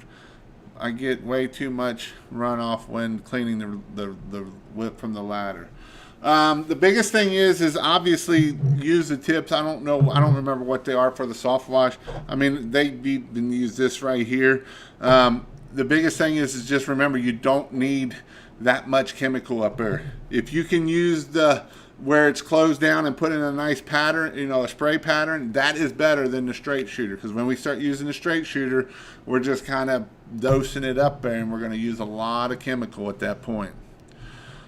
I get way too much runoff when cleaning the whip from the ladder. The biggest thing is obviously use the tips. I don't remember what they are for the soft wash. I mean, they've been used this right here. The biggest thing is just remember, you don't need that much chemical up there. If you can use the where it's closed down and put in a nice pattern, a spray pattern, that is better than the straight shooter. Because when we start using the straight shooter, we're just kind of dosing it up there, and we're going to use a lot of chemical at that point.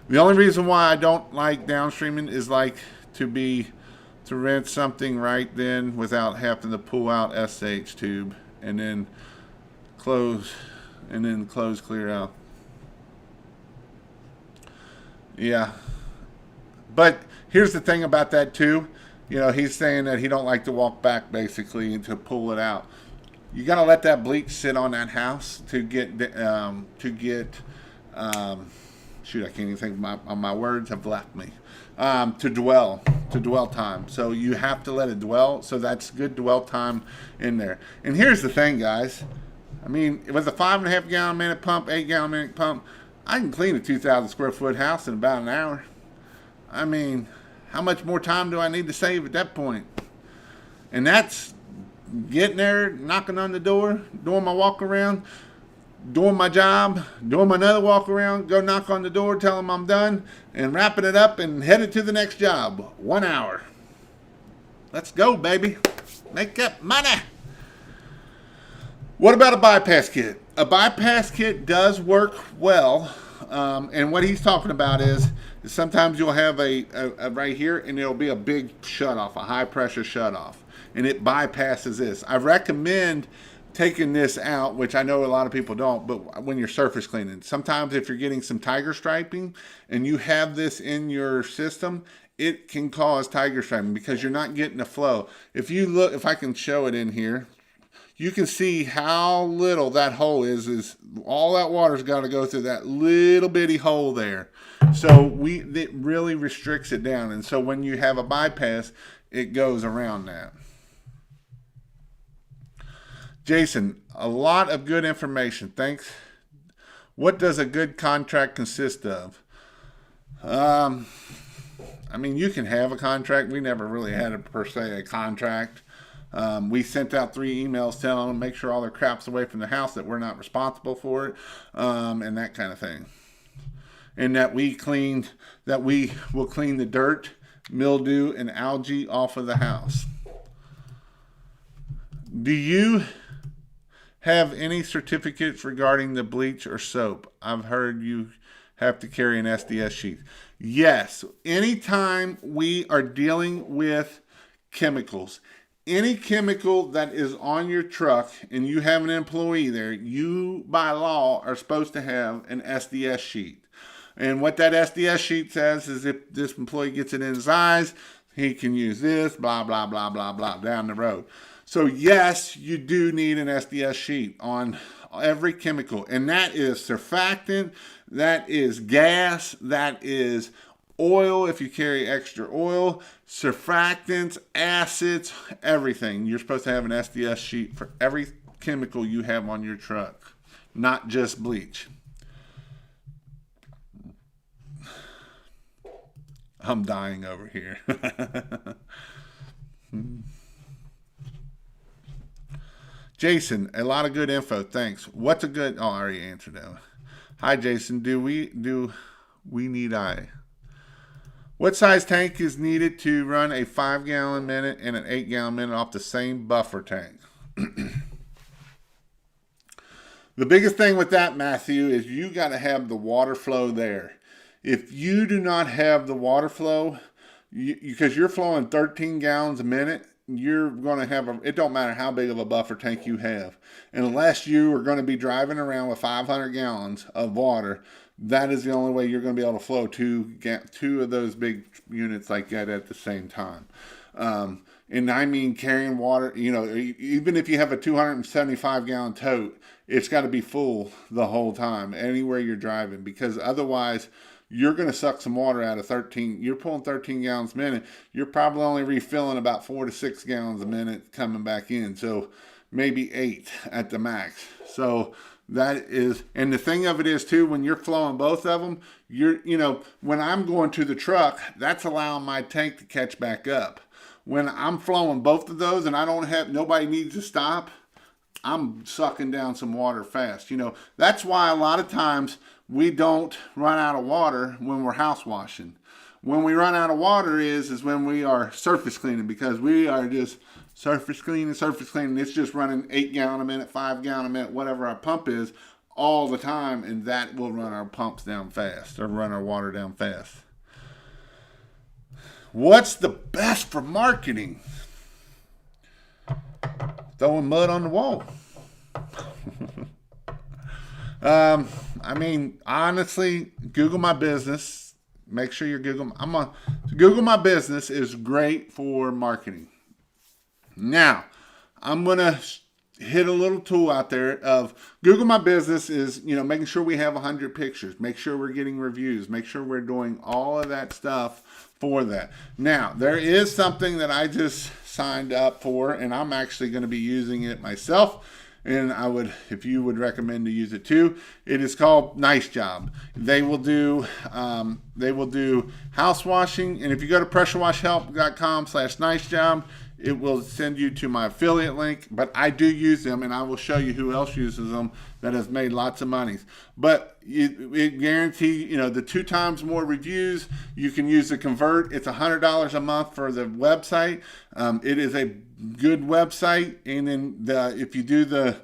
The only reason why I don't like downstreaming is to rinse something right then without having to pull out SH tube and then close clear out. Yeah. But here's the thing about that too. He's saying that he don't like to walk back basically and to pull it out. You got to let that bleach sit on that house to get shoot, I can't even think of my words have left me. To dwell time. So you have to let it dwell. So that's good dwell time in there. And here's the thing, guys. I mean, with a 5.5 gallon a minute pump, 8 gallon a minute pump, I can clean a 2,000 square foot house in about an hour. I mean, how much more time do I need to save at that point? And that's getting there, knocking on the door, doing my walk around, doing my job, doing another walk around, go knock on the door, tell them I'm done, and wrapping it up and headed to the next job. 1 hour. Let's go, baby. Make that money. What about a bypass kit? A bypass kit does work well. And what he's talking about is sometimes you'll have a right here, and it'll be a big shutoff, a high pressure shutoff, and it bypasses this. I recommend taking this out, which I know a lot of people don't, but when you're surface cleaning, sometimes if you're getting some tiger striping and you have this in your system, it can cause tiger striping because you're not getting the flow. If you look, if I can show it in here, you can see how little that hole is all that water's got to go through that little bitty hole there. So it really restricts it down. And so when you have a bypass, it goes around that. Jason, a lot of good information. Thanks. What does a good contract consist of? I mean, you can have a contract. We never really had a contract. We sent out 3 emails telling them make sure all their crap's away from the house, that we're not responsible for it, and that kind of thing. And that we will clean the dirt, mildew, and algae off of the house. Do you have any certificates regarding the bleach or soap? I've heard you have to carry an SDS sheet. Yes, anytime we are dealing with chemicals, any chemical that is on your truck and you have an employee there, you by law are supposed to have an SDS sheet. And what that SDS sheet says is if this employee gets it in his eyes, he can use this, blah, blah, blah, blah, blah, down the road. So yes, you do need an SDS sheet on every chemical. And that is surfactant, that is gas, that is oil if you carry extra oil, surfactants, acids, everything. You're supposed to have an SDS sheet for every chemical you have on your truck, not just bleach. I'm dying over here. Jason, a lot of good info. Thanks. What's a good... Oh, I already answered that one. Hi, Jason. Do we need What size tank is needed to run a 5 gallon minute and an 8 gallon minute off the same buffer tank? The biggest thing with that, Matthew, is you got to have the water flow there. If you do not have the water flow, because you're flowing 13 gallons a minute, you're going to have it don't matter how big of a buffer tank you have. Unless you are going to be driving around with 500 gallons of water, that is the only way you're going to be able to flow two of those big units like that at the same time. And I mean carrying water, even if you have a 275 gallon tote, it's got to be full the whole time, anywhere you're driving, because otherwise you're going to suck some water out of 13. You're pulling 13 gallons a minute. You're probably only refilling about 4 to 6 gallons a minute coming back in. So maybe 8 at the max. So that is, and the thing of it is too, when you're flowing both of them, when I'm going to the truck, that's allowing my tank to catch back up. When I'm flowing both of those and nobody needs to stop, I'm sucking down some water fast. That's why a lot of times we don't run out of water when we're house washing. When we run out of water is when we are surface cleaning, because we are just surface cleaning. It's just running 8 gallon a minute, 5 gallon a minute, whatever our pump is, all the time, and that will run our pumps down fast, or run our water down fast. What's the best for marketing? Throwing mud on the wall. I mean, honestly, Google My Business. Make sure you're Google My Business is great for marketing. Now, I'm going to hit a little tool out there of Google My Business is, making sure we have 100 pictures, make sure we're getting reviews, make sure we're doing all of that stuff for that. Now, there is something that I just signed up for, and I'm actually going to be using it myself. And I would, if you would recommend to use it too, it is called Nice Job. They will do house washing, and if you go to pressurewashhelp.com/nicejob, it will send you to my affiliate link. But I do use them, and I will show you who else uses them that has made lots of money. But it guarantee, the 2 times more reviews. You can use the convert. It's $100 a month for the website. It is a good website, and then if you do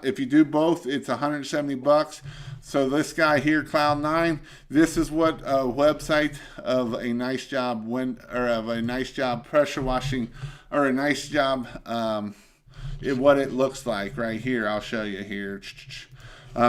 if you do both, it's $170. So this guy here, Cloud9, this is what a website of a Nice Job of a Nice Job pressure washing, or a Nice Job, what it looks like right here. I'll show you here.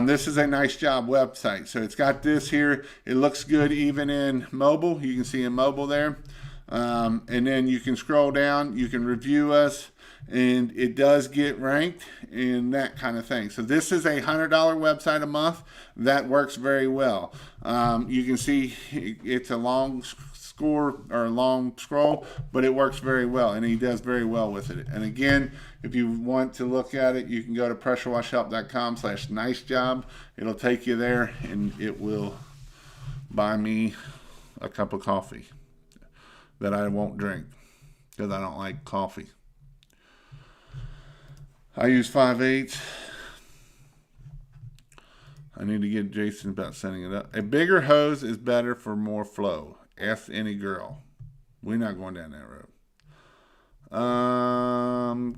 This is a Nice Job website. So it's got this here. It looks good even in mobile. You can see in mobile there. And then you can scroll down, you can review us, and it does get ranked and that kind of thing. So this is a $100 website a month that works very well. You can see it's a long scroll, but it works very well, and he does very well with it. And again, if you want to look at it, you can go to pressurewashhelp.com/nicejob. It'll take you there, and it will buy me a cup of coffee that I won't drink because I don't like coffee. I use 5/8. I need to get Jason about setting it up. A bigger hose is better for more flow. Ask any girl. We're not going down that road.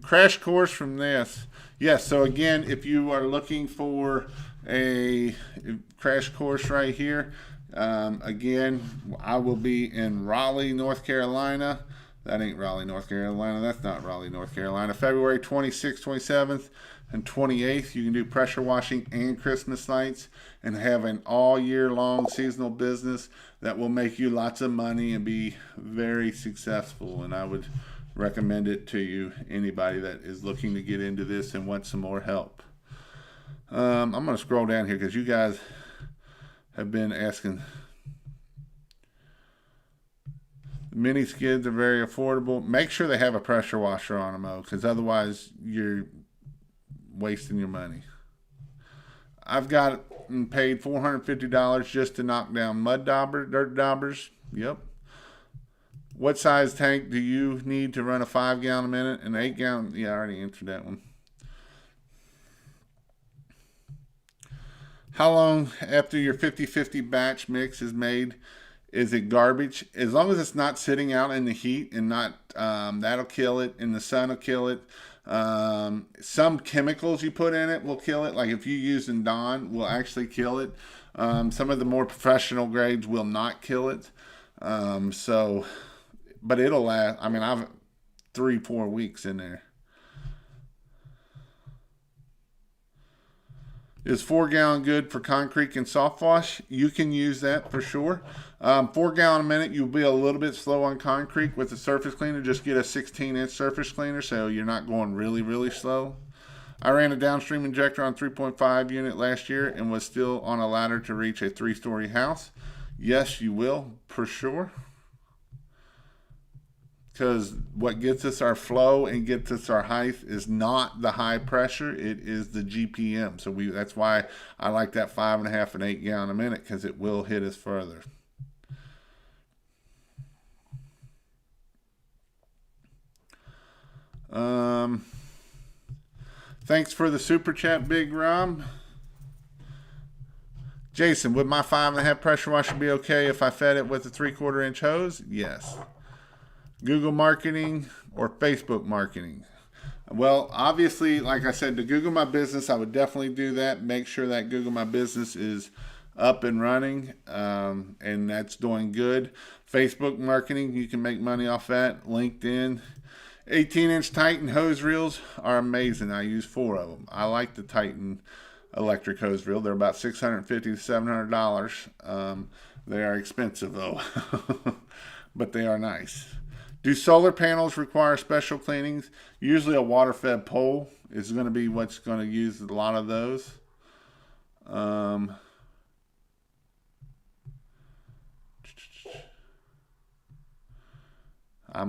Crash course from this. Yes, so again, if you are looking for a crash course right here, again, I will be in Raleigh, North Carolina. That ain't Raleigh, North Carolina. That's not Raleigh, North Carolina. February 26th, 27th, and 28th. You can do pressure washing and Christmas lights and have an all year long seasonal business that will make you lots of money and be very successful. And I would recommend it to you, anybody that is looking to get into this and wants some more help. I'm going to scroll down here because you guys have been asking. Mini skids are very affordable. Make sure they have a pressure washer on them, though, because otherwise you're wasting your money. I've got paid $450 just to knock down dirt daubers. Yep. What size tank do you need to run a 5 gallon a minute? An 8 gallon? Yeah, I already answered that one. How long after your 50-50 batch mix is made is it garbage? As long as it's not sitting out in the heat and not, that'll kill it, and the sun will kill it. Some chemicals you put in it will kill it. Like if you use Dawn, will actually kill it. Some of the more professional grades will not kill it. But it'll last. I mean, I've 3-4 weeks in there. Is 4 gallon good for concrete and soft wash? You can use that for sure. 4 gallon a minute, you'll be a little bit slow on concrete with the surface cleaner. Just get a 16-inch surface cleaner so you're not going really, really slow. I ran a Downstream Injector on 3.5 unit last year and was still on a ladder to reach a 3-story house. Yes, you will, for sure. Because what gets us our flow and gets us our height is not the high pressure, it is the GPM. So that's why I like that 5.5 and 8 gallon a minute, because it will hit us further. Thanks for the super chat, Big Rom. Jason, would my 5.5 pressure washer be okay if I fed it with a 3/4 inch hose? Yes. Google marketing or Facebook marketing? Well, obviously, like I said, to Google My Business, I would definitely do that. Make sure that Google My Business is up and running, and that's doing good. Facebook marketing, you can make money off that. LinkedIn. 18-inch Titan hose reels are amazing. I use 4 of them. I like the Titan electric hose reel. They're about $650 to $700. They are expensive, though, but they are nice. Do solar panels require special cleanings? Usually a water-fed pole is going to be what's going to use a lot of those. I'm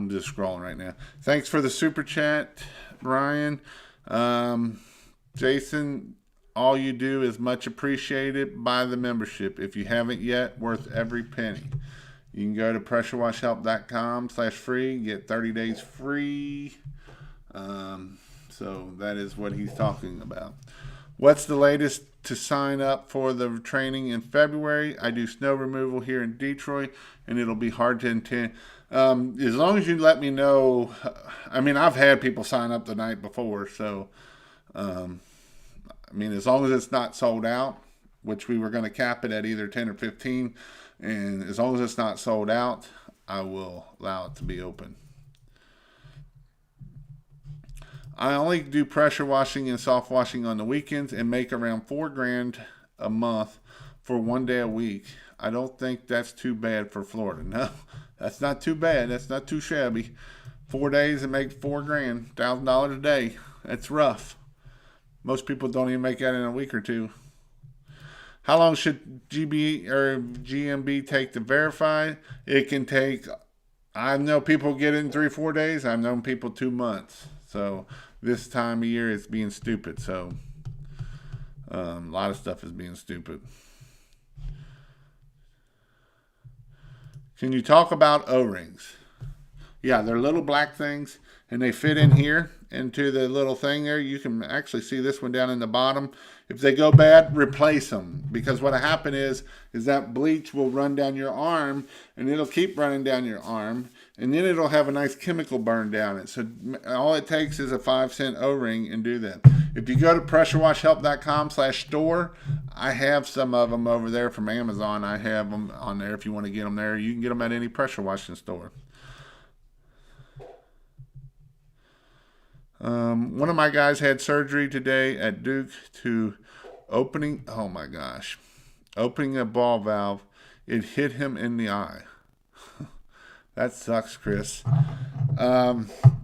just scrolling right now. Thanks for the super chat, Ryan. Jason, all you do is much appreciated. Buy the membership. If you haven't yet, worth every penny. You can go to pressurewashhelp.com/free, get 30 days free. So that is what he's talking about. What's the latest to sign up for the training in February? I do snow removal here in Detroit, and it'll be hard to attend. As long as you let me know. I mean, I've had people sign up the night before, so I mean, as long as it's not sold out, which we were going to cap it at either 10 or 15, and as long as it's not sold out, I will allow it to be open. I only do pressure washing and soft washing on the weekends and make around $4,000 a month for 1 day a week. I don't think that's too bad for Florida. No, that's not too bad. That's not too shabby. 4 days and make $4,000, $1,000 a day. That's rough. Most people don't even make that in a week or two. How long should GB or GMB take to verify? It can take, I know people get it in 3-4 days. I've known people 2 months. So this time of year it's being stupid. So a lot of stuff is being stupid. Can you talk about O-rings? Yeah, they're little black things, and they fit in here into the little thing there. You can actually see this one down in the bottom. If they go bad, replace them, because what happen is that bleach will run down your arm, and it'll keep running down your arm, and then it'll have a nice chemical burn down it. So all it takes is a 5-cent O-ring and do that. If you go to pressurewashhelp.com/store, I have some of them over there from Amazon. I have them on there if you want to get them there. You can get them at any pressure washing store. One of my guys had surgery today at Duke to opening a ball valve. It hit him in the eye. That sucks, Chris.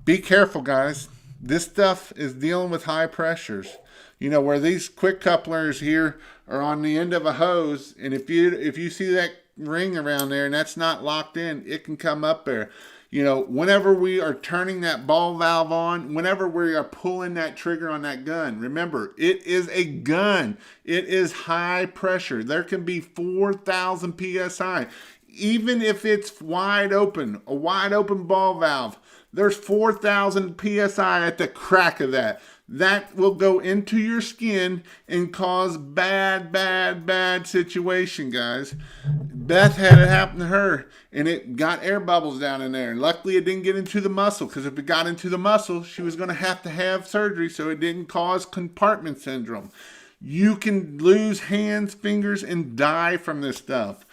Be careful, guys. This stuff is dealing with high pressures. You know, where these quick couplers here are on the end of a hose, and if you see that ring around there and that's not locked in, it can come up there. You know, whenever we are turning that ball valve on, whenever we are pulling that trigger on that gun, remember, it is a gun. It is high pressure. There can be 4,000 PSI. Even if it's wide open, a wide open ball valve, there's 4,000 PSI at the crack of that. That will go into your skin and cause bad situation, guys. Beth had it happen to her, and it got air bubbles down in there. And luckily, it didn't get into the muscle, because if it got into the muscle, she was going to have surgery so it didn't cause compartment syndrome. You can lose hands, fingers, and die from this stuff.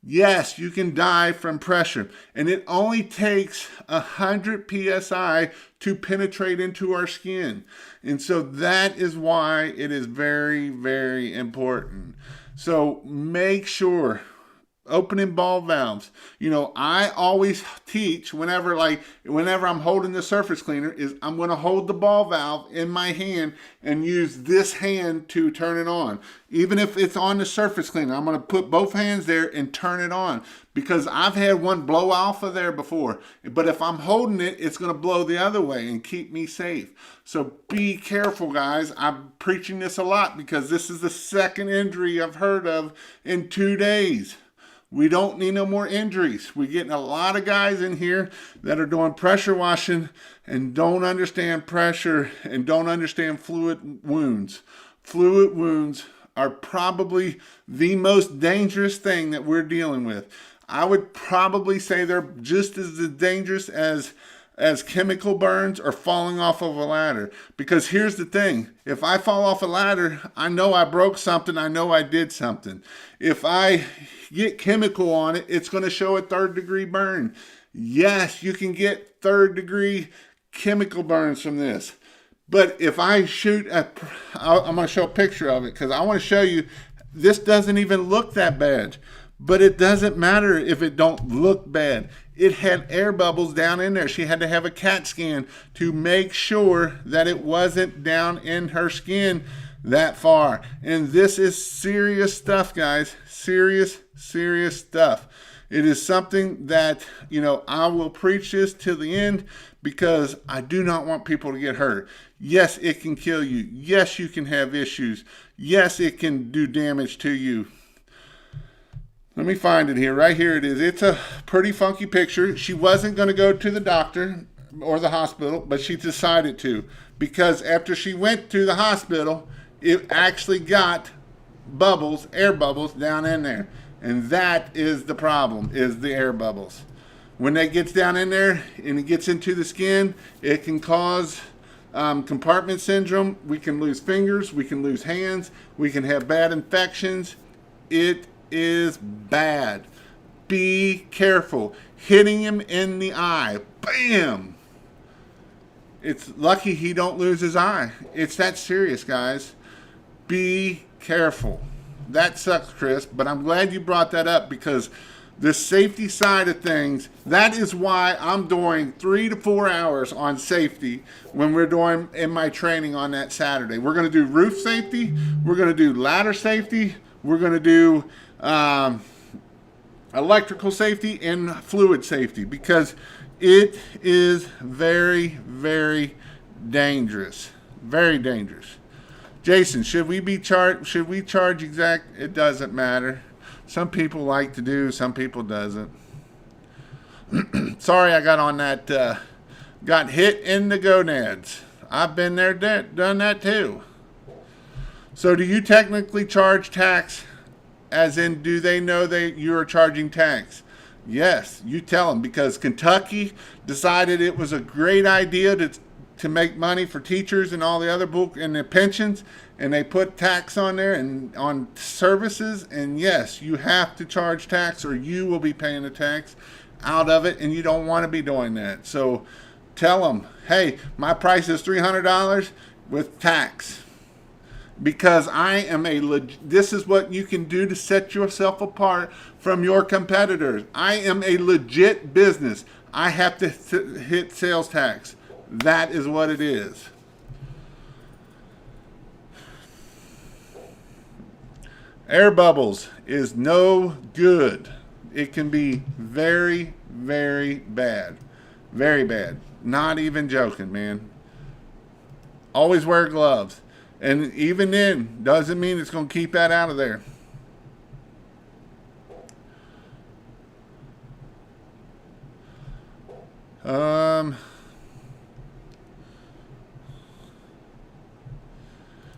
Yes, you can die from pressure, and it only takes 100 PSI to penetrate into our skin. And so that is why it is very, very important. So make sure, opening ball valves. You know, I always teach whenever I'm holding the surface cleaner is I'm going to hold the ball valve in my hand and use this hand to turn it on. Even if it's on the surface cleaner, I'm going to put both hands there and turn it on, because I've had one blow off of there before. But if I'm holding it, it's going to blow the other way and keep me safe. So be careful, guys. I'm preaching this a lot because this is the second injury I've heard of in 2 days. We don't need no more injuries. We're getting a lot of guys in here that are doing pressure washing and don't understand pressure and don't understand fluid wounds. Fluid wounds are probably the most dangerous thing that we're dealing with. I would probably say they're just as dangerous as chemical burns or falling off of a ladder. Because here's the thing, if I fall off a ladder, I know I broke something, I know I did something. If I get chemical on it, it's going to show a 3rd degree burn. Yes, you can get 3rd degree chemical burns from this. But if I shoot I'm going to show a picture of it because I want to show you this doesn't even look that bad. But it doesn't matter if it don't look bad. It had air bubbles down in there. She had to have a CAT scan to make sure that it wasn't down in her skin that far. And this is serious stuff, guys. Serious stuff. It is something that, I will preach this till the end because I do not want people to get hurt. Yes, it can kill you. Yes, you can have issues. Yes, it can do damage to you. Let me find it here. Right here it is. It's a pretty funky picture. She wasn't going to go to the doctor or the hospital, but she decided to because after she went to the hospital, it actually got bubbles, air bubbles down in there. And that is the problem, is the air bubbles. When that gets down in there and it gets into the skin, it can cause compartment syndrome. We can lose fingers. We can lose hands. We can have bad infections. It is bad. Be careful. Hitting him in the eye. Bam! It's lucky he don't lose his eye. It's that serious, guys. Be careful. That sucks, Chris, but I'm glad you brought that up because the safety side of things, that is why I'm doing 3 to 4 hours on safety when we're doing in my training on that Saturday. We're going to do roof safety. We're going to do ladder safety. We're going to do electrical safety and fluid safety because it is very, very dangerous. Very dangerous. Jason, should we charge exact? It doesn't matter. Some people like to do, some people doesn't. Sorry I got on that, got hit in the gonads. I've been there, done that too. So do you technically charge tax? As in, do they know that you're charging tax? Yes, you tell them because Kentucky decided it was a great idea to make money for teachers and all the other and their pensions, and they put tax on there and on services. And yes, you have to charge tax, or you will be paying the tax out of it, and you don't want to be doing that. So tell them, hey, my price is $300 with tax. Because I am this is what you can do to set yourself apart from your competitors. I am a legit business. I have to hit sales tax. That is what it is. Air bubbles is no good. It can be very, very bad. Very bad. Not even joking, man. Always wear gloves. And even then, doesn't mean it's going to keep that out of there.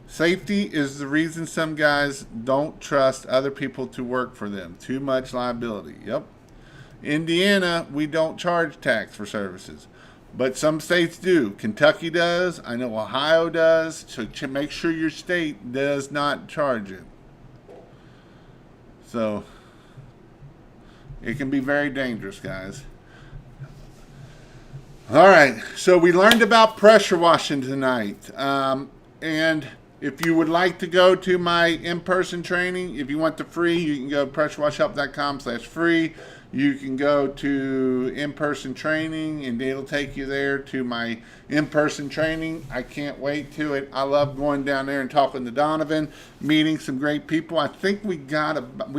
Safety is the reason some guys don't trust other people to work for them. Too much liability. Yep. Indiana, we don't charge tax for services. But some states do. Kentucky does. I know Ohio does. So make sure your state does not charge it. So it can be very dangerous, guys. All right. So we learned about pressure washing tonight. And if you would like to go to my in-person training, if you want the free, you can go to pressurewash.com/free. You can go to in-person training, and it'll take you there to my in-person training. I can't wait to it. I love going down there and talking to Donovan, meeting some great people. I think we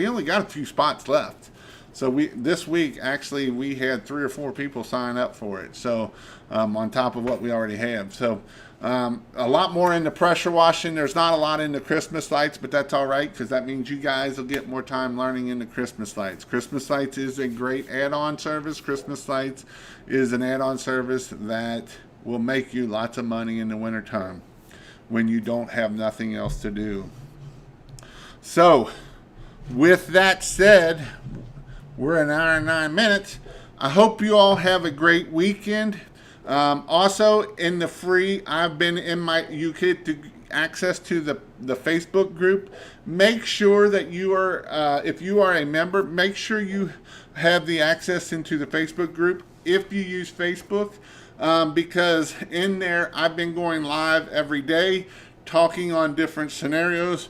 only got a few spots left. So this week, actually, we had 3 or 4 people sign up for it. So on top of what we already have. So a lot more in the pressure washing. There's not a lot in the Christmas lights, but that's all right because that means you guys will get more time learning in the Christmas lights. Christmas lights is a great add-on service. Christmas lights is an add-on service that will make you lots of money in the wintertime when you don't have nothing else to do. So, with that said, we're an hour and 9 minutes. I hope you all have a great weekend. Also, in the free, you get to access to the Facebook group. Make sure that you are, if you are a member, make sure you have the access into the Facebook group if you use Facebook, because in there I've been going live every day talking on different scenarios.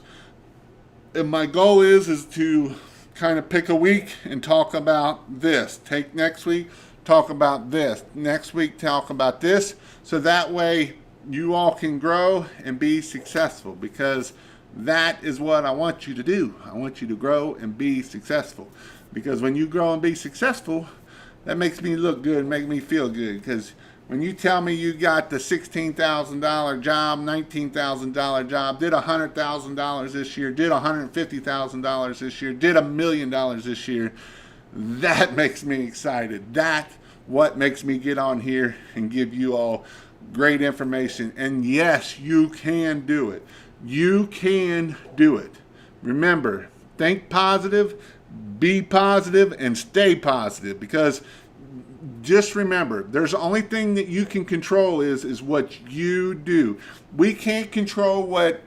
And my goal is to kind of pick a week and talk about this. Take next week, talk about this. Next week, talk about this. So that way you all can grow and be successful, because that is what I want you to do. I want you to grow and be successful, because when you grow and be successful, that makes me look good, make me feel good. Because when you tell me you got the $16,000 job, $19,000 job, did $100,000 this year, did $150,000 this year, did $1 million this year, that makes me excited. That's what makes me get on here and give you all great information. And yes, you can do it. You can do it. Remember, think positive, be positive, and stay positive, because just remember, there's the only thing that you can control is what you do. We can't control what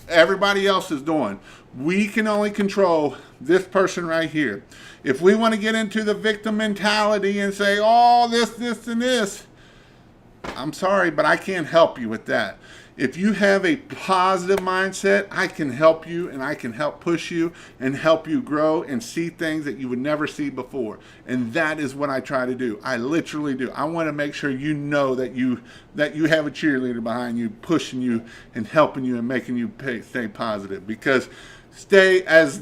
everybody else is doing. We can only control this person right here. If we want to get into the victim mentality and say, oh, this, and this, I'm sorry, but I can't help you with that. If you have a positive mindset, I can help you, and I can help push you and help you grow and see things that you would never see before. And that is what I try to do. I literally do. I want to make sure you know that you have a cheerleader behind you, pushing you and helping you and making you stay positive. Because as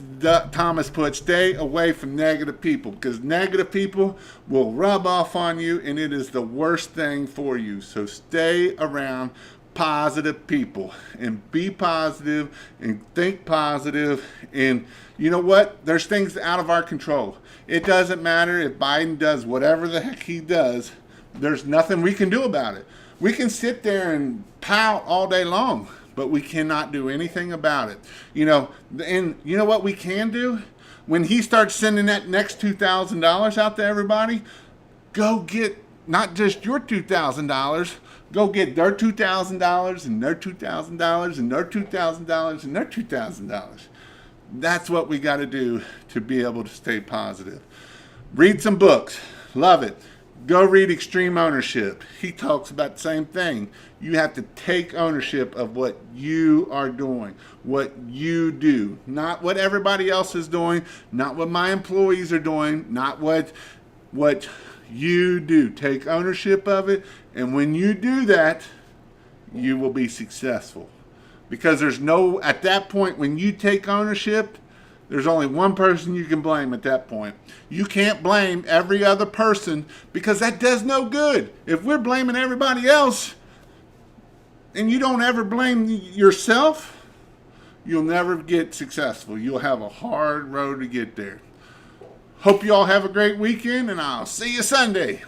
Thomas put, stay away from negative people, because negative people will rub off on you, and it is the worst thing for you. So stay around positive people and be positive and think positive. And you know what? There's things out of our control. It doesn't matter if Biden does whatever the heck he does. There's nothing we can do about it. We can sit there and pout all day long, but we cannot do anything about it. And you know what we can do? When he starts sending that next $2,000 out to everybody, go get not just your $2,000, go get their $2,000 and their $2,000 and their $2,000 and their $2,000. That's what we got to do to be able to stay positive. Read some books. Love it. Go read Extreme Ownership. He talks about the same thing. You have to take ownership of what you are doing, what you do, not what everybody else is doing, not what my employees are doing, not what you do. Take ownership of it, and when you do that, you will be successful. Because at that point, when you take ownership, there's only one person you can blame at that point. You can't blame every other person, because that does no good. If we're blaming everybody else and you don't ever blame yourself, you'll never get successful. You'll have a hard road to get there. Hope you all have a great weekend, and I'll see you Sunday.